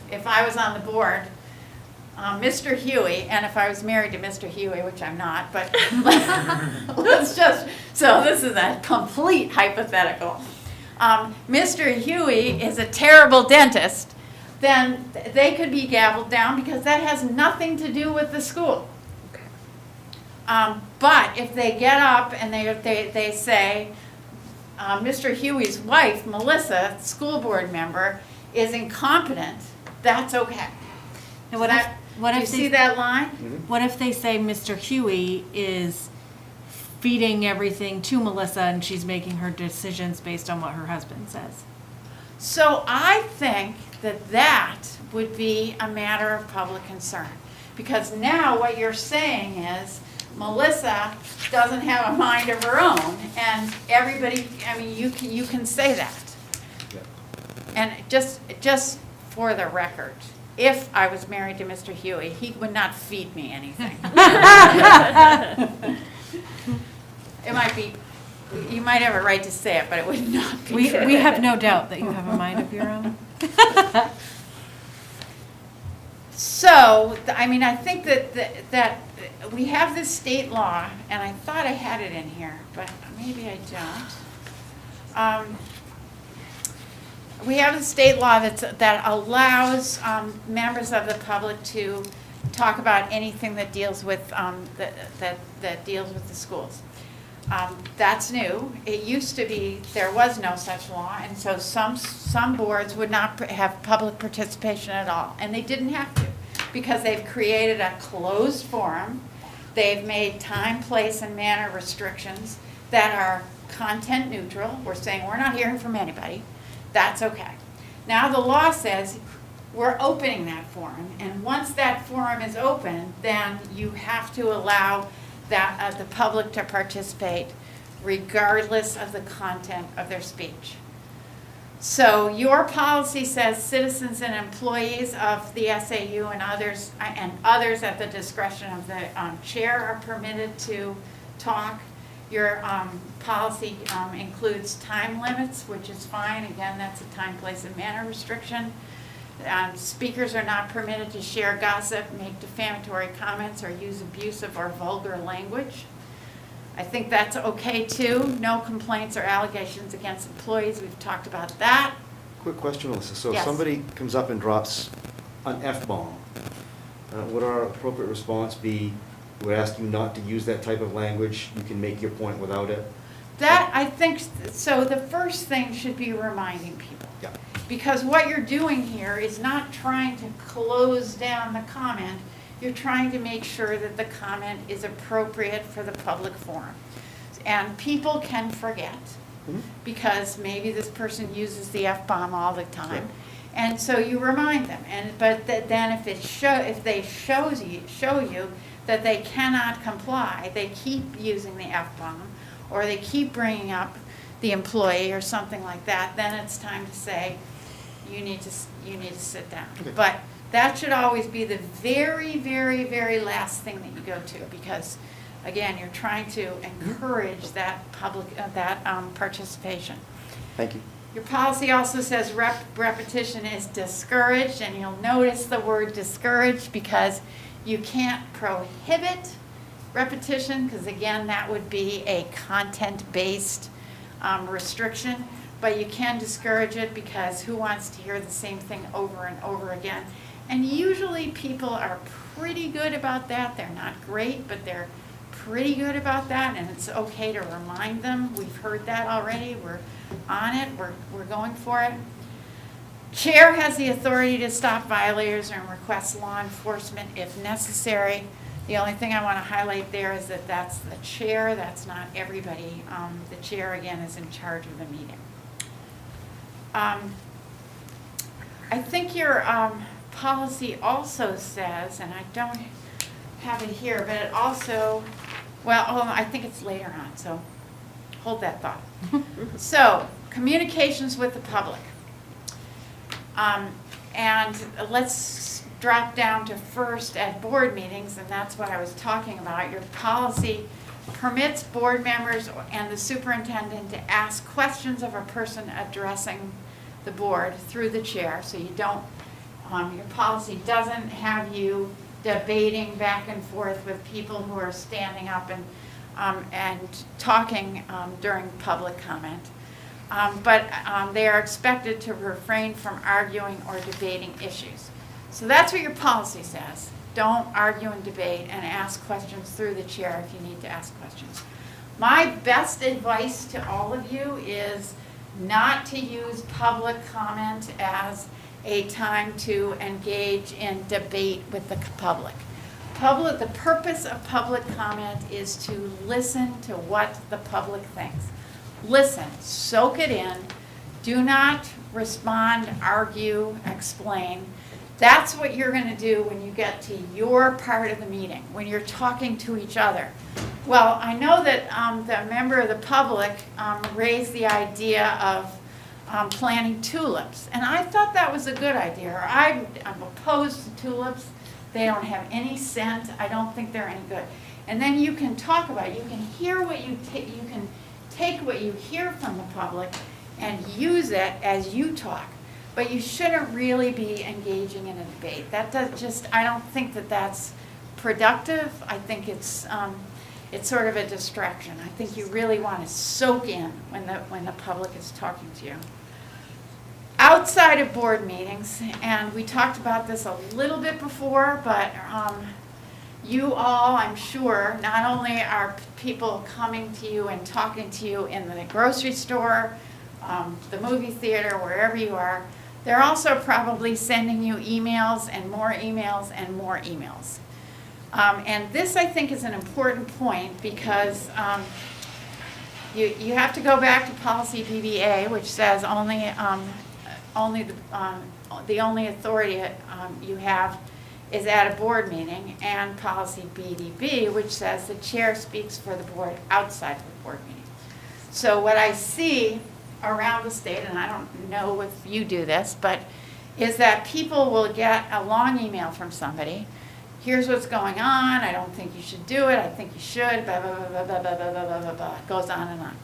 if I was on the board, Mr. Huey, and if I was married to Mr. Huey, which I'm not, but let's just, so this is a complete hypothetical. Mr. Huey is a terrible dentist, then they could be gavelled down because that has nothing to do with the school. But if they get up and they say, Mr. Huey's wife, Melissa, school board member, is incompetent, that's okay. And what Do you see that line? What if they say Mr. Huey is feeding everything to Melissa and she's making her decisions based on what her husband says? So I think that would be a matter of public concern. Because now what you're saying is Melissa doesn't have a mind of her own, and everybody, I mean, you can say that. And just for the record, if I was married to Mr. Huey, he would not feed me anything. It might be, you might have a right to say it, but it would not be true. We have no doubt that you have a mind of your own. So, I mean, I think that we have this state law, and I thought I had it in here, but maybe I don't. We have a state law that allows members of the public to talk about anything that deals with that deals with the schools. That's new. It used to be there was no such law, and so some boards would not have public participation at all, and they didn't have to because they've created a closed forum. They've made time, place, and manner restrictions that are content neutral. We're saying we're not hearing from anybody. That's okay. Now the law says we're opening that forum, and once that forum is open, then you have to allow that the public to participate regardless of the content of their speech. So your policy says citizens and employees of the SAU and others at the discretion of the chair are permitted to talk. Your policy includes time limits, which is fine. Again, that's a time, place, and manner restriction. Speakers are not permitted to share gossip, make defamatory comments, or use abusive or vulgar language. I think that's okay too. No complaints or allegations against employees. We've talked about that. Quick question, Melissa. So if Yes. somebody comes up and drops an F-bomb, would our appropriate response be, we ask you not to use that type of language, you can make your point without it? That, I think, so the first thing should be reminding people. Yeah. Because what you're doing here is not trying to close down the comment, you're trying to make sure that the comment is appropriate for the public forum. And people can forget, Mhm. because maybe this person uses the F-bomb all the time. Sure. And so you remind them, but then if they show you that they cannot comply, they keep using the F-bomb, or they keep bringing up the employee or something like that, then it's time to say, you need to sit down. Okay. But that should always be the very, very, very last thing that you go to, because, again, you're trying to encourage that participation. Thank you. Your policy also says repetition is discouraged, and you'll notice the word discouraged because you can't prohibit repetition, because again, that would be a content-based restriction, but you can discourage it because who wants to hear the same thing over and over again? And usually people are pretty good about that. They're not great, but they're pretty good about that, and it's okay to remind them. We've heard that already. We're on it. We're going for it. Chair has the authority to stop violators and request law enforcement if necessary. The only thing I want to highlight there is that that's the chair. That's not everybody. The chair, again, is in charge of the meeting. I think your policy also says, and I don't have it here, but it also, I think it's later on, so hold that thought. So, communications with the public. And let's drop down to first at board meetings, and that's what I was talking about. Your policy permits board members and the superintendent to ask questions of a person addressing the board through the chair, so you don't, your policy doesn't have you debating back and forth with people who are standing up and talking during public comment. But they are expected to refrain from arguing or debating issues. So that's what your policy says. Don't argue and debate, and ask questions through the chair if you need to ask questions. My best advice to all of you is not to use public comment as a time to engage in debate with the public. The purpose of public comment is to listen to what the public thinks. Listen, soak it in, do not respond, argue, explain. That's what you're going to do when you get to your part of the meeting, when you're talking to each other. Well, I know that the member of the public raised the idea of planting tulips, and I thought that was a good idea. I'm opposed to tulips. They don't have any scent. I don't think they're any good. And then you can talk about it. You can hear what you can take what you hear from the public and use it as you talk. But you shouldn't really be engaging in a debate. I don't think that that's productive. I think it's sort of a distraction. I think you really want to soak in when the public is talking to you. Outside of board meetings, and we talked about this a little bit before, but you all, I'm sure, not only are people coming to you and talking to you in the grocery store, the movie theater, wherever you are, they're also probably sending you emails and more emails and more emails. And this, I think, is an important point because you have to go back to policy BBA, which says the only authority you have is at a board meeting, and policy BDB, which says the chair speaks for the board outside of the board meeting. So what I see around the state, and I don't know if you do this, but is that people will get a long email from somebody. Here's what's going on. I don't think you should do it. I think you should. Blah, blah, blah, blah, blah, blah, blah, blah, blah, blah. It goes on and on.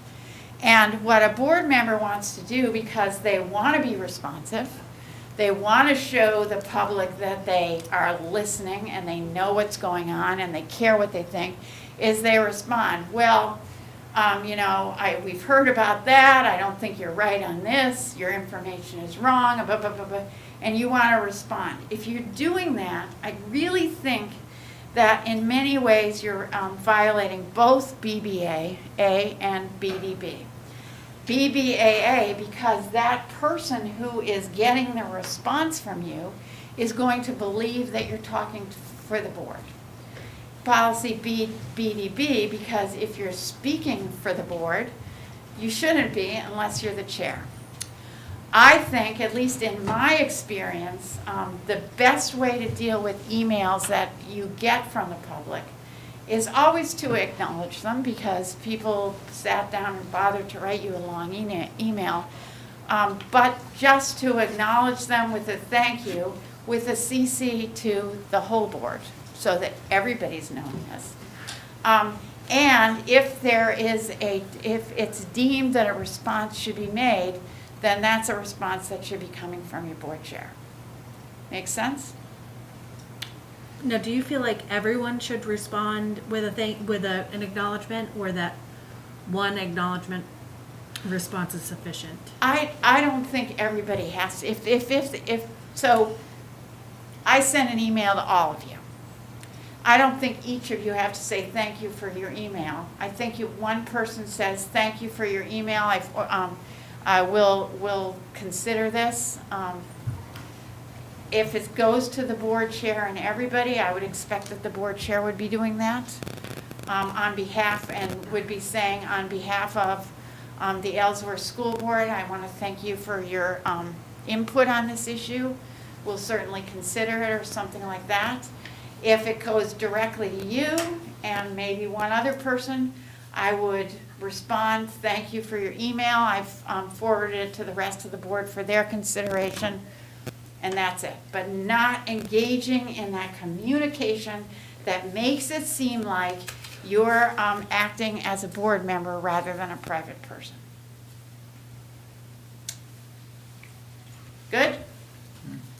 And what a board member wants to do, because they want to be responsive, they want to show the public that they are listening and they know what's going on and they care what they think, is they respond, well, we've heard about that, I don't think you're right on this, your information is wrong, blah, blah, blah, blah, and you want to respond. If you're doing that, I really think that in many ways you're violating both BBAA and BDB. BBAA, because that person who is getting the response from you is going to believe that you're talking for the board. Policy BDB, because if you're speaking for the board, you shouldn't be unless you're the chair. I think, at least in my experience, the best way to deal with emails that you get from the public is always to acknowledge them, because people sat down and bothered to write you a long email, but just to acknowledge them with a thank you, with a CC to the whole board, so that everybody's knowing this. And if if it's deemed that a response should be made, then that's a response that should be coming from your board chair. Make sense? Now, do you feel like everyone should respond with an acknowledgement, or that one acknowledgement response is sufficient? I don't think everybody has to. So I send an email to all of you. I don't think each of you have to say thank you for your email. I think one person says thank you for your email. I will consider this. If it goes to the board chair and everybody, I would expect that the board chair would be doing that on behalf, and would be saying on behalf of the Ellsworth School Board, I want to thank you for your input on this issue. We'll certainly consider it, or something like that. If it goes directly to you and maybe one other person, I would respond, thank you for your email. I've forwarded it to the rest of the board for their consideration, and that's it. But not engaging in that communication that makes it seem like you're acting as a board member rather than a private person. Good?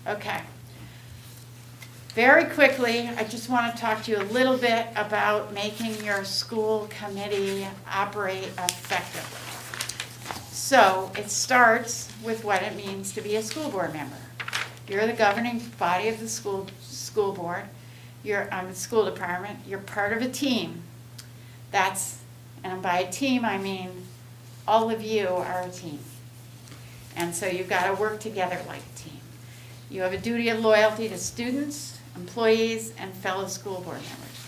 Okay. Very quickly, I just want to talk to you a little bit about making your school committee operate effectively. So it starts with what it means to be a school board member. You're the governing body of the school board. You're the school department. You're part of a team. And by a team, I mean all of you are a team. And so you've got to work together like a team. You have a duty of loyalty to students, employees, and fellow school board members.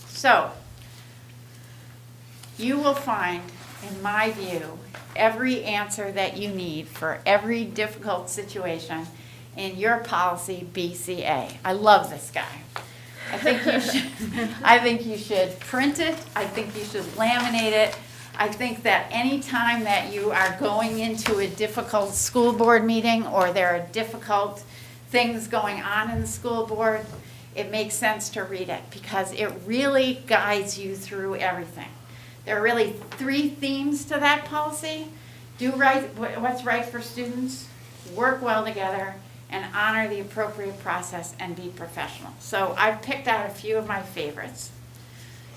So, you will find, in my view, every answer that you need for every difficult situation in your policy BCA. I love this guy. I think you should print it. I think you should laminate it. I think that any time that you are going into a difficult school board meeting, or there are difficult things going on in the school board, it makes sense to read it, because it really guides you through everything. There are really 3 themes to that policy. Do what's right for students, work well together, and honor the appropriate process and be professional. So I've picked out a few of my favorites.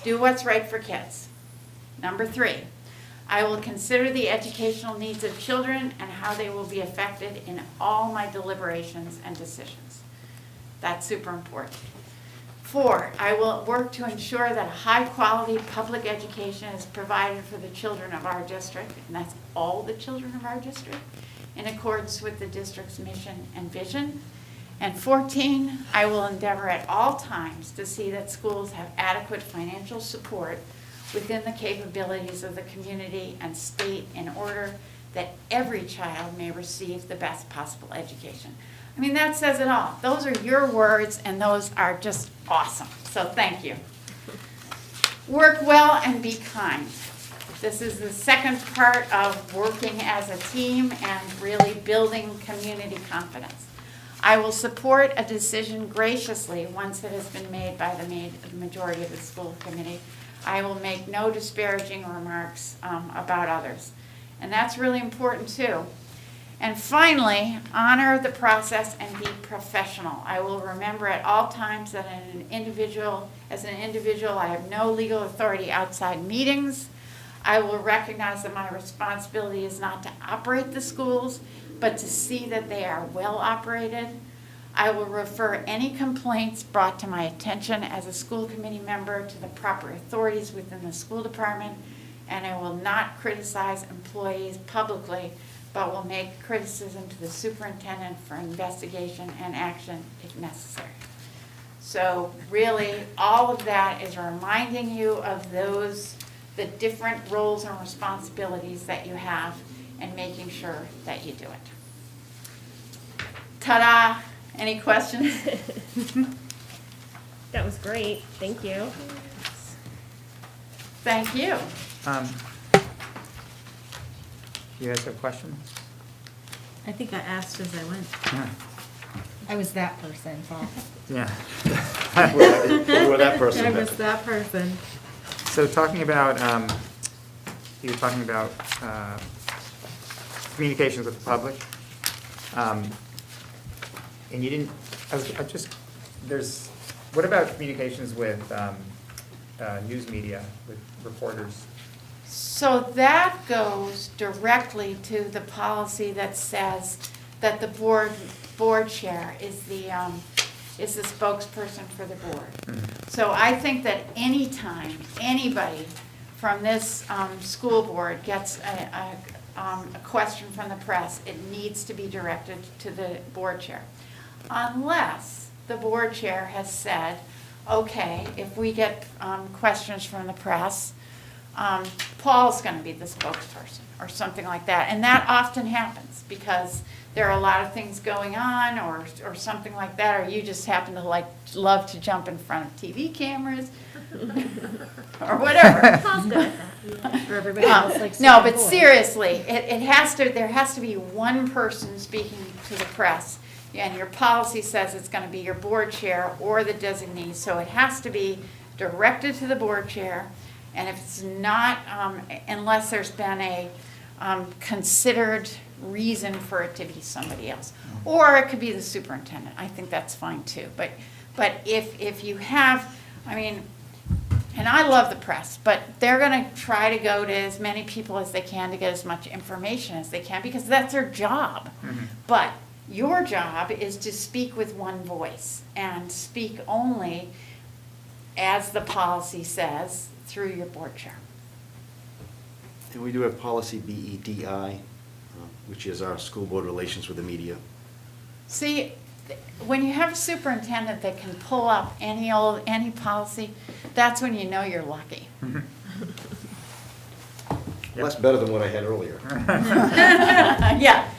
Do what's right for kids. Number 3, I will consider the educational needs of children and how they will be affected in all my deliberations and decisions. That's super important. 4, I will work to ensure that a high-quality public education is provided for the children of our district, and that's all the children of our district, in accordance with the district's mission and vision. And 14, I will endeavor at all times to see that schools have adequate financial support within the capabilities of the community and state, in order that every child may receive the best possible education. I mean, that says it all. Those are your words, and those are just awesome. So thank you. Work well and be kind. This is the second part of working as a team and really building community confidence. I will support a decision graciously once it has been made by the majority of the school committee. I will make no disparaging remarks about others. And that's really important too. And finally, honor the process and be professional. I will remember at all times that as an individual, I have no legal authority outside meetings. I will recognize that my responsibility is not to operate the schools, but to see that they are well operated. I will refer any complaints brought to my attention as a school committee member to the proper authorities within the school department, and I will not criticize employees publicly, but will make criticism to the superintendent for investigation and action if necessary. So really, all of that is reminding you of the different roles and responsibilities that you have and making sure that you do it. Ta-da! Any questions? That was great, thank you. Thank you. You guys have questions? I think I asked as I went. Yeah. I was that person, Paul. Yeah. You were that person. I was that person. So talking about, you were talking about communications with the public. And you didn't, what about communications with news media, with reporters? So that goes directly to the policy that says that the board chair is the spokesperson for the board. So I think that anytime anybody from this school board gets a question from the press, it needs to be directed to the board chair. Unless the board chair has said, okay, if we get questions from the press, Paul's going to be the spokesperson or something like that. And that often happens because there are a lot of things going on or something like that, or you just happen to love to jump in front of TV cameras or whatever. Paul's good at that. Or everybody else likes to No, be but bored. seriously, there has to be one person speaking to the press. And your policy says it's going to be your board chair or the designee, so it has to be directed to the board chair. And if it's not, unless there's been a considered reason for it to be somebody else. Or it could be the superintendent. I think that's fine too. But if you have, and I love the press, but they're going to try to go to as many people as they can to get as much information as they can because that's their job. Mm-hmm. But your job is to speak with one voice and speak only as the policy says through your board chair. And we do have policy BEDI, which is our school board relations with the media. See, when you have a superintendent that can pull up any policy, that's when you know you're lucky. Well, that's better than what I had earlier. Yeah,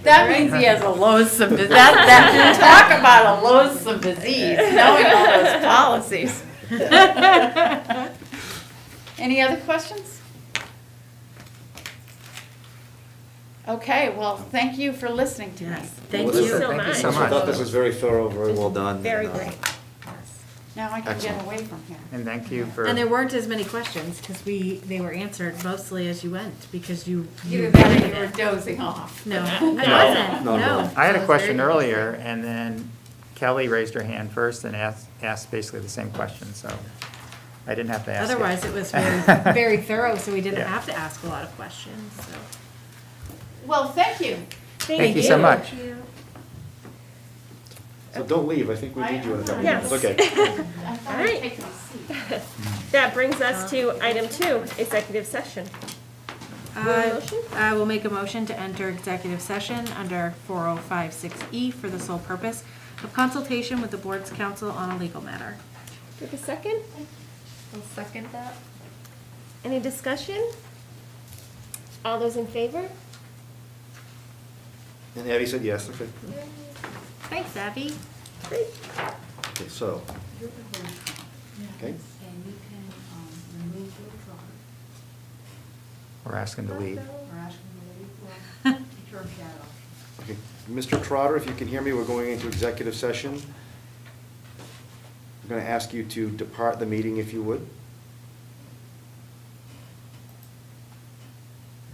that means he has a loathsome, talk about a loathsome disease, knowing all those policies. Any other questions? Okay, well, thank you for listening to me. Yes, thank Well, you. listen, so Thank you much. so I much. thought this was very thorough, very well done. Very and, great. Now I can get Excellent. away from here. And thank you for. And there weren't as many questions because they were answered mostly as you went because you. Either that or you were dozing off. No, I No, wasn't, no. no. I had a was question very- earlier, and then Kelly raised her hand first and asked basically the same question, so I didn't have to ask it. Otherwise, it was very, very thorough, so we didn't Yeah. have to ask a lot of questions, so. Well, thank you. Thank you so much. So don't leave, I think we need you in a couple Yes. minutes. Okay. I thought All right. I'd take my seat. That brings us to item 2, executive session. Motion? I will make a motion to enter executive session under 4056E for the sole purpose of consultation with the board's counsel on a legal matter. Do we have a second? I'll second that. Any discussion? All those in favor? And Abby said yes, okay. Thanks, Abby. Great. Okay, so, okay. And you can remove your drawer We're asking to leave. or ask them to leave or keep your shadow. Okay, Mr. Trotter, if you can hear me, we're going into executive session. I'm going to ask you to depart the meeting if you would.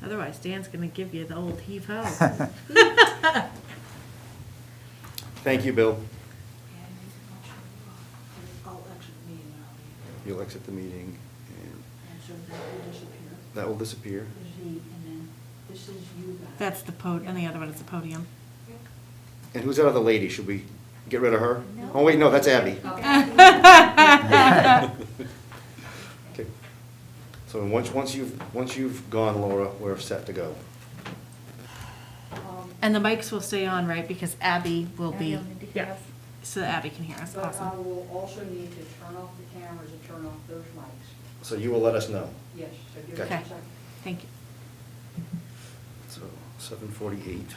Otherwise, Dan's gonna give you the old heave-ho. Thank you, Bill. I'll exit the meeting now. You'll exit the meeting, and And so that will disappear. that will disappear. There's he, and then this is you guys. That's the and the other one is the podium. And who's that other lady? Should we get rid of her? Oh, wait, no, that's Abby. Okay. So once you've gone, Laura, we're set to go. And the mics will stay on, right? Because Abby will be, Yeah. so that Abby can hear us. But I Awesome. will also need to turn off the cameras and turn off those mics. So you will let us know. Yes, so give us a Okay. second. Thank you. So 7:48.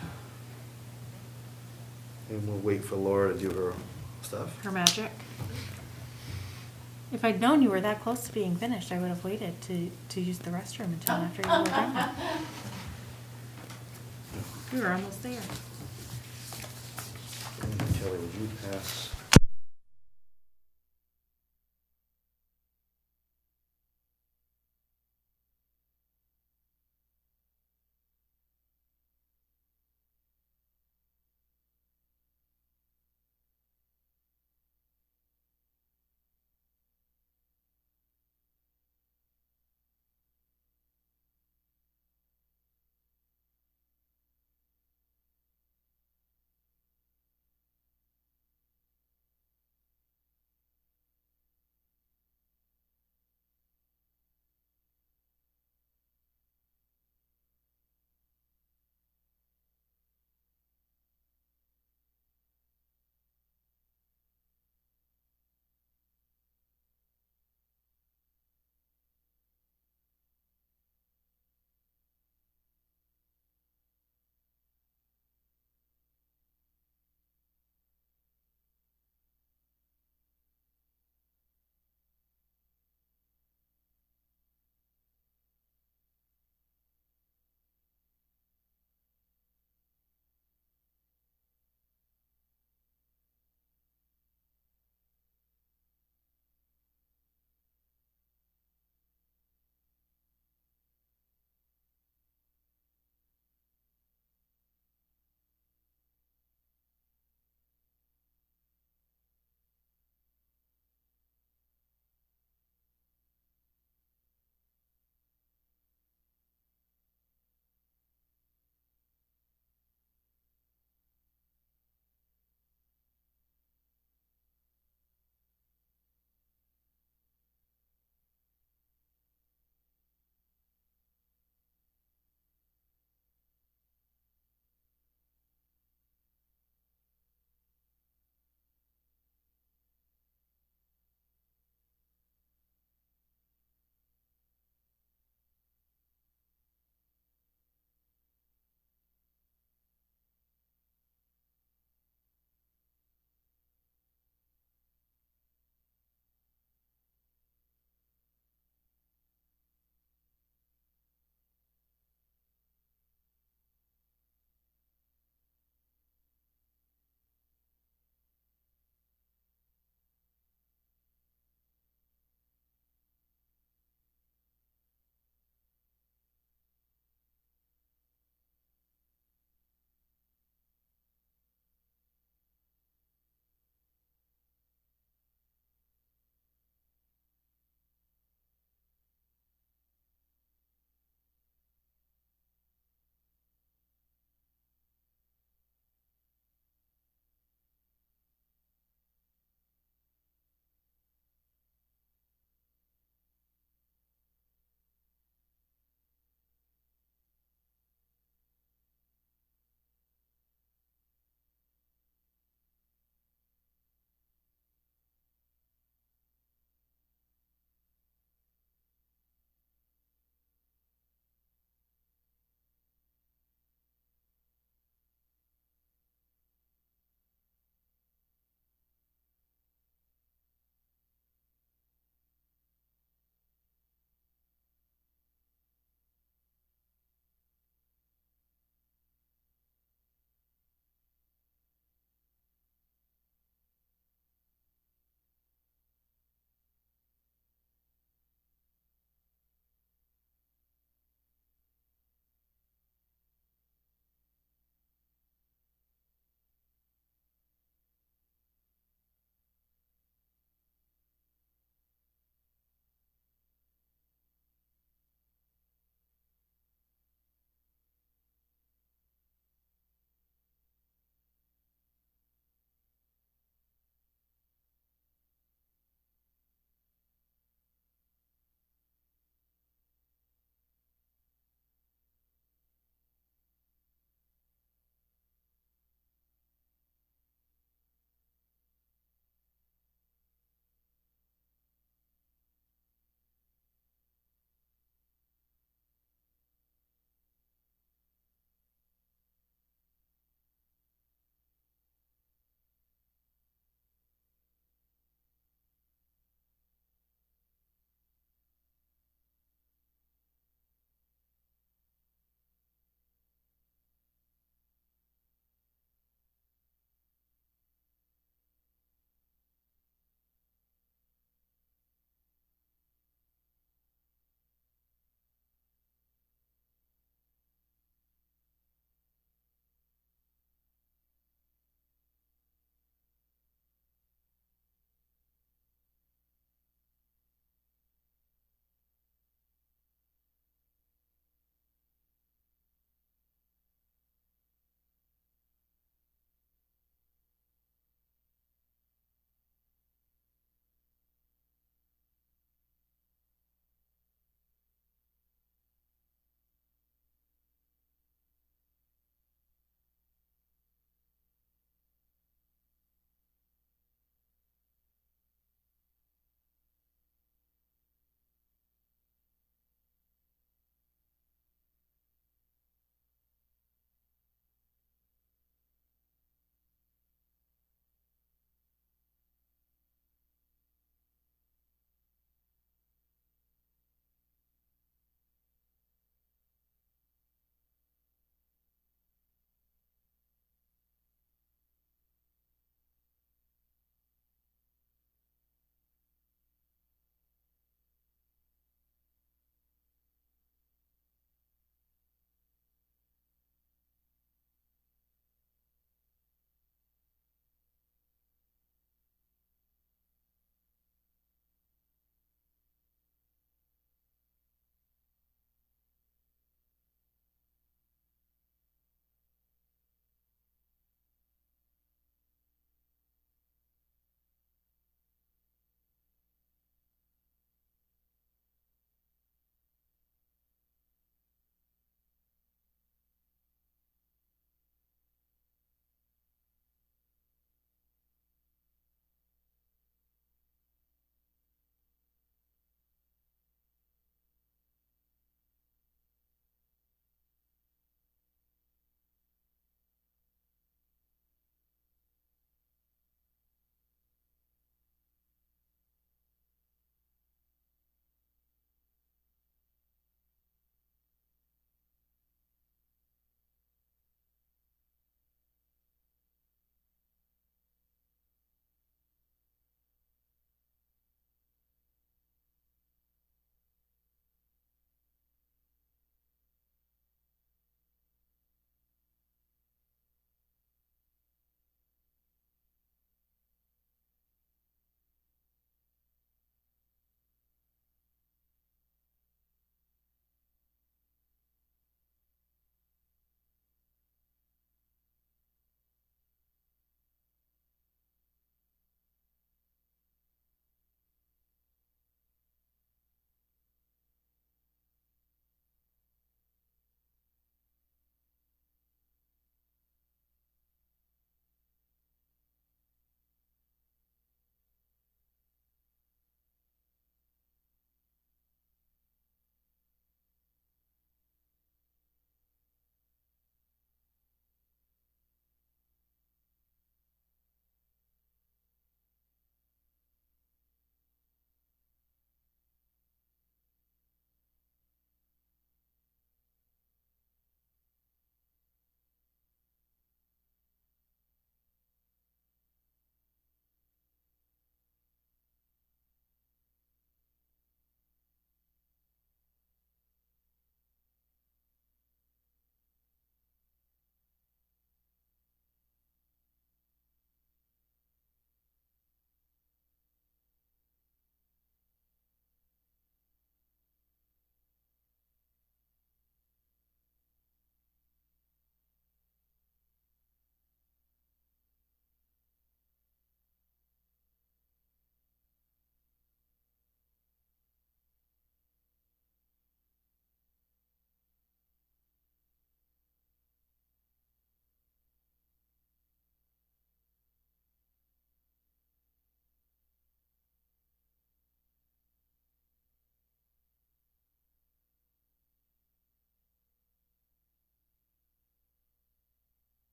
And we'll wait for Laura to do her stuff. Her magic. If I'd known you were that close to being finished, I would have waited to use the restroom until after you were done. We were almost there. And Kelly, would you pass?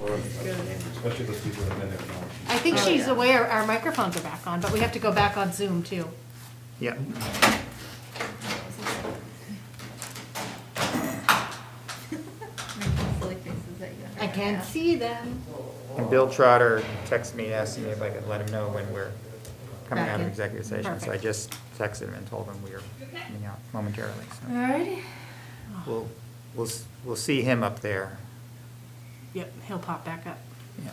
Especially those people that have been there for long. I think she's aware our microphones are back on, but we have to go back on Zoom too. Yeah. I can't see them. And Bill Trotter texted me asking me if I could let him know when we're coming Back out of in. executive session. So I Perfect. just texted him and told him we were coming out momentarily. So Alrighty. we'll see him up there. Yep, he'll pop back up. Yeah.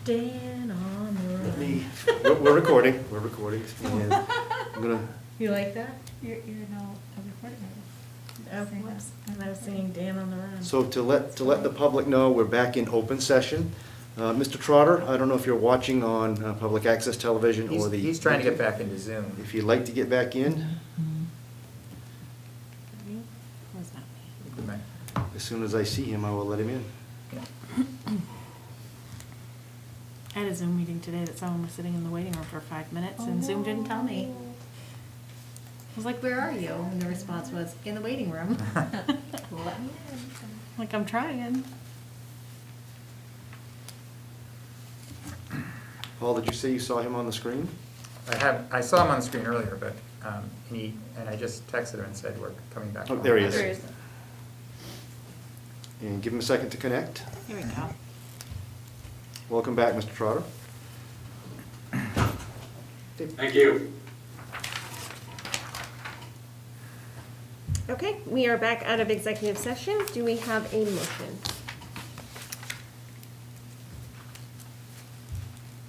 Dan on the run. We're recording, and I'm gonna, You like that? You're now recording. Oh, whoops. I was singing Dan on the run. so to let the public know, we're back in open session. Mr. Trotter, I don't know if you're watching on public access television or the. He's trying to get back into Zoom. If you'd like to get back in, Was not me. as soon as I see him, I will let him in. I had a Zoom meeting today that someone was sitting in the waiting room for 5 minutes and Zoom didn't tell me. I was like, where are you? And the response was, in the waiting room. Let me in. Like, I'm trying. Paul, did you say you saw him on the screen? I saw him on the screen earlier, but, and I just texted him and said, we're coming back. Oh, there he is. There he is. And give him a second to connect. Here we go. Welcome back, Mr. Trotter. Thank you. Okay, we are back out of executive session. Do we have a motion?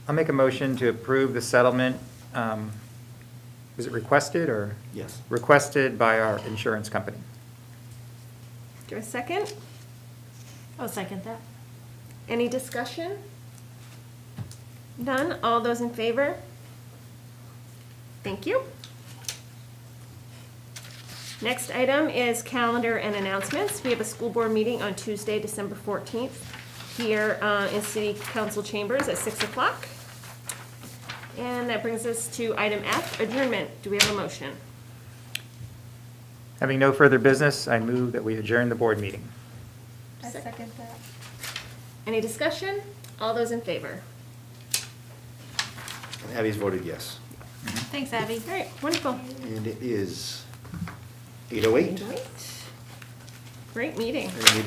I'll make a motion to approve the settlement. Was it requested or? Yes. Requested by our insurance company. Do you have a second? I'll second that. Any discussion? None? All those in favor? Thank you. Next item is calendar and announcements. We have a school board meeting on Tuesday, December 14th, here in City Council Chambers at 6 o'clock. And that brings us to item F, adjournment. Do we have a motion? Having no further business, I move that we adjourn the board meeting. I second that. Any discussion? All those in favor? And Abby's voted yes. Thanks, Abby. All right, wonderful. And it is 8:08. Great meeting. And we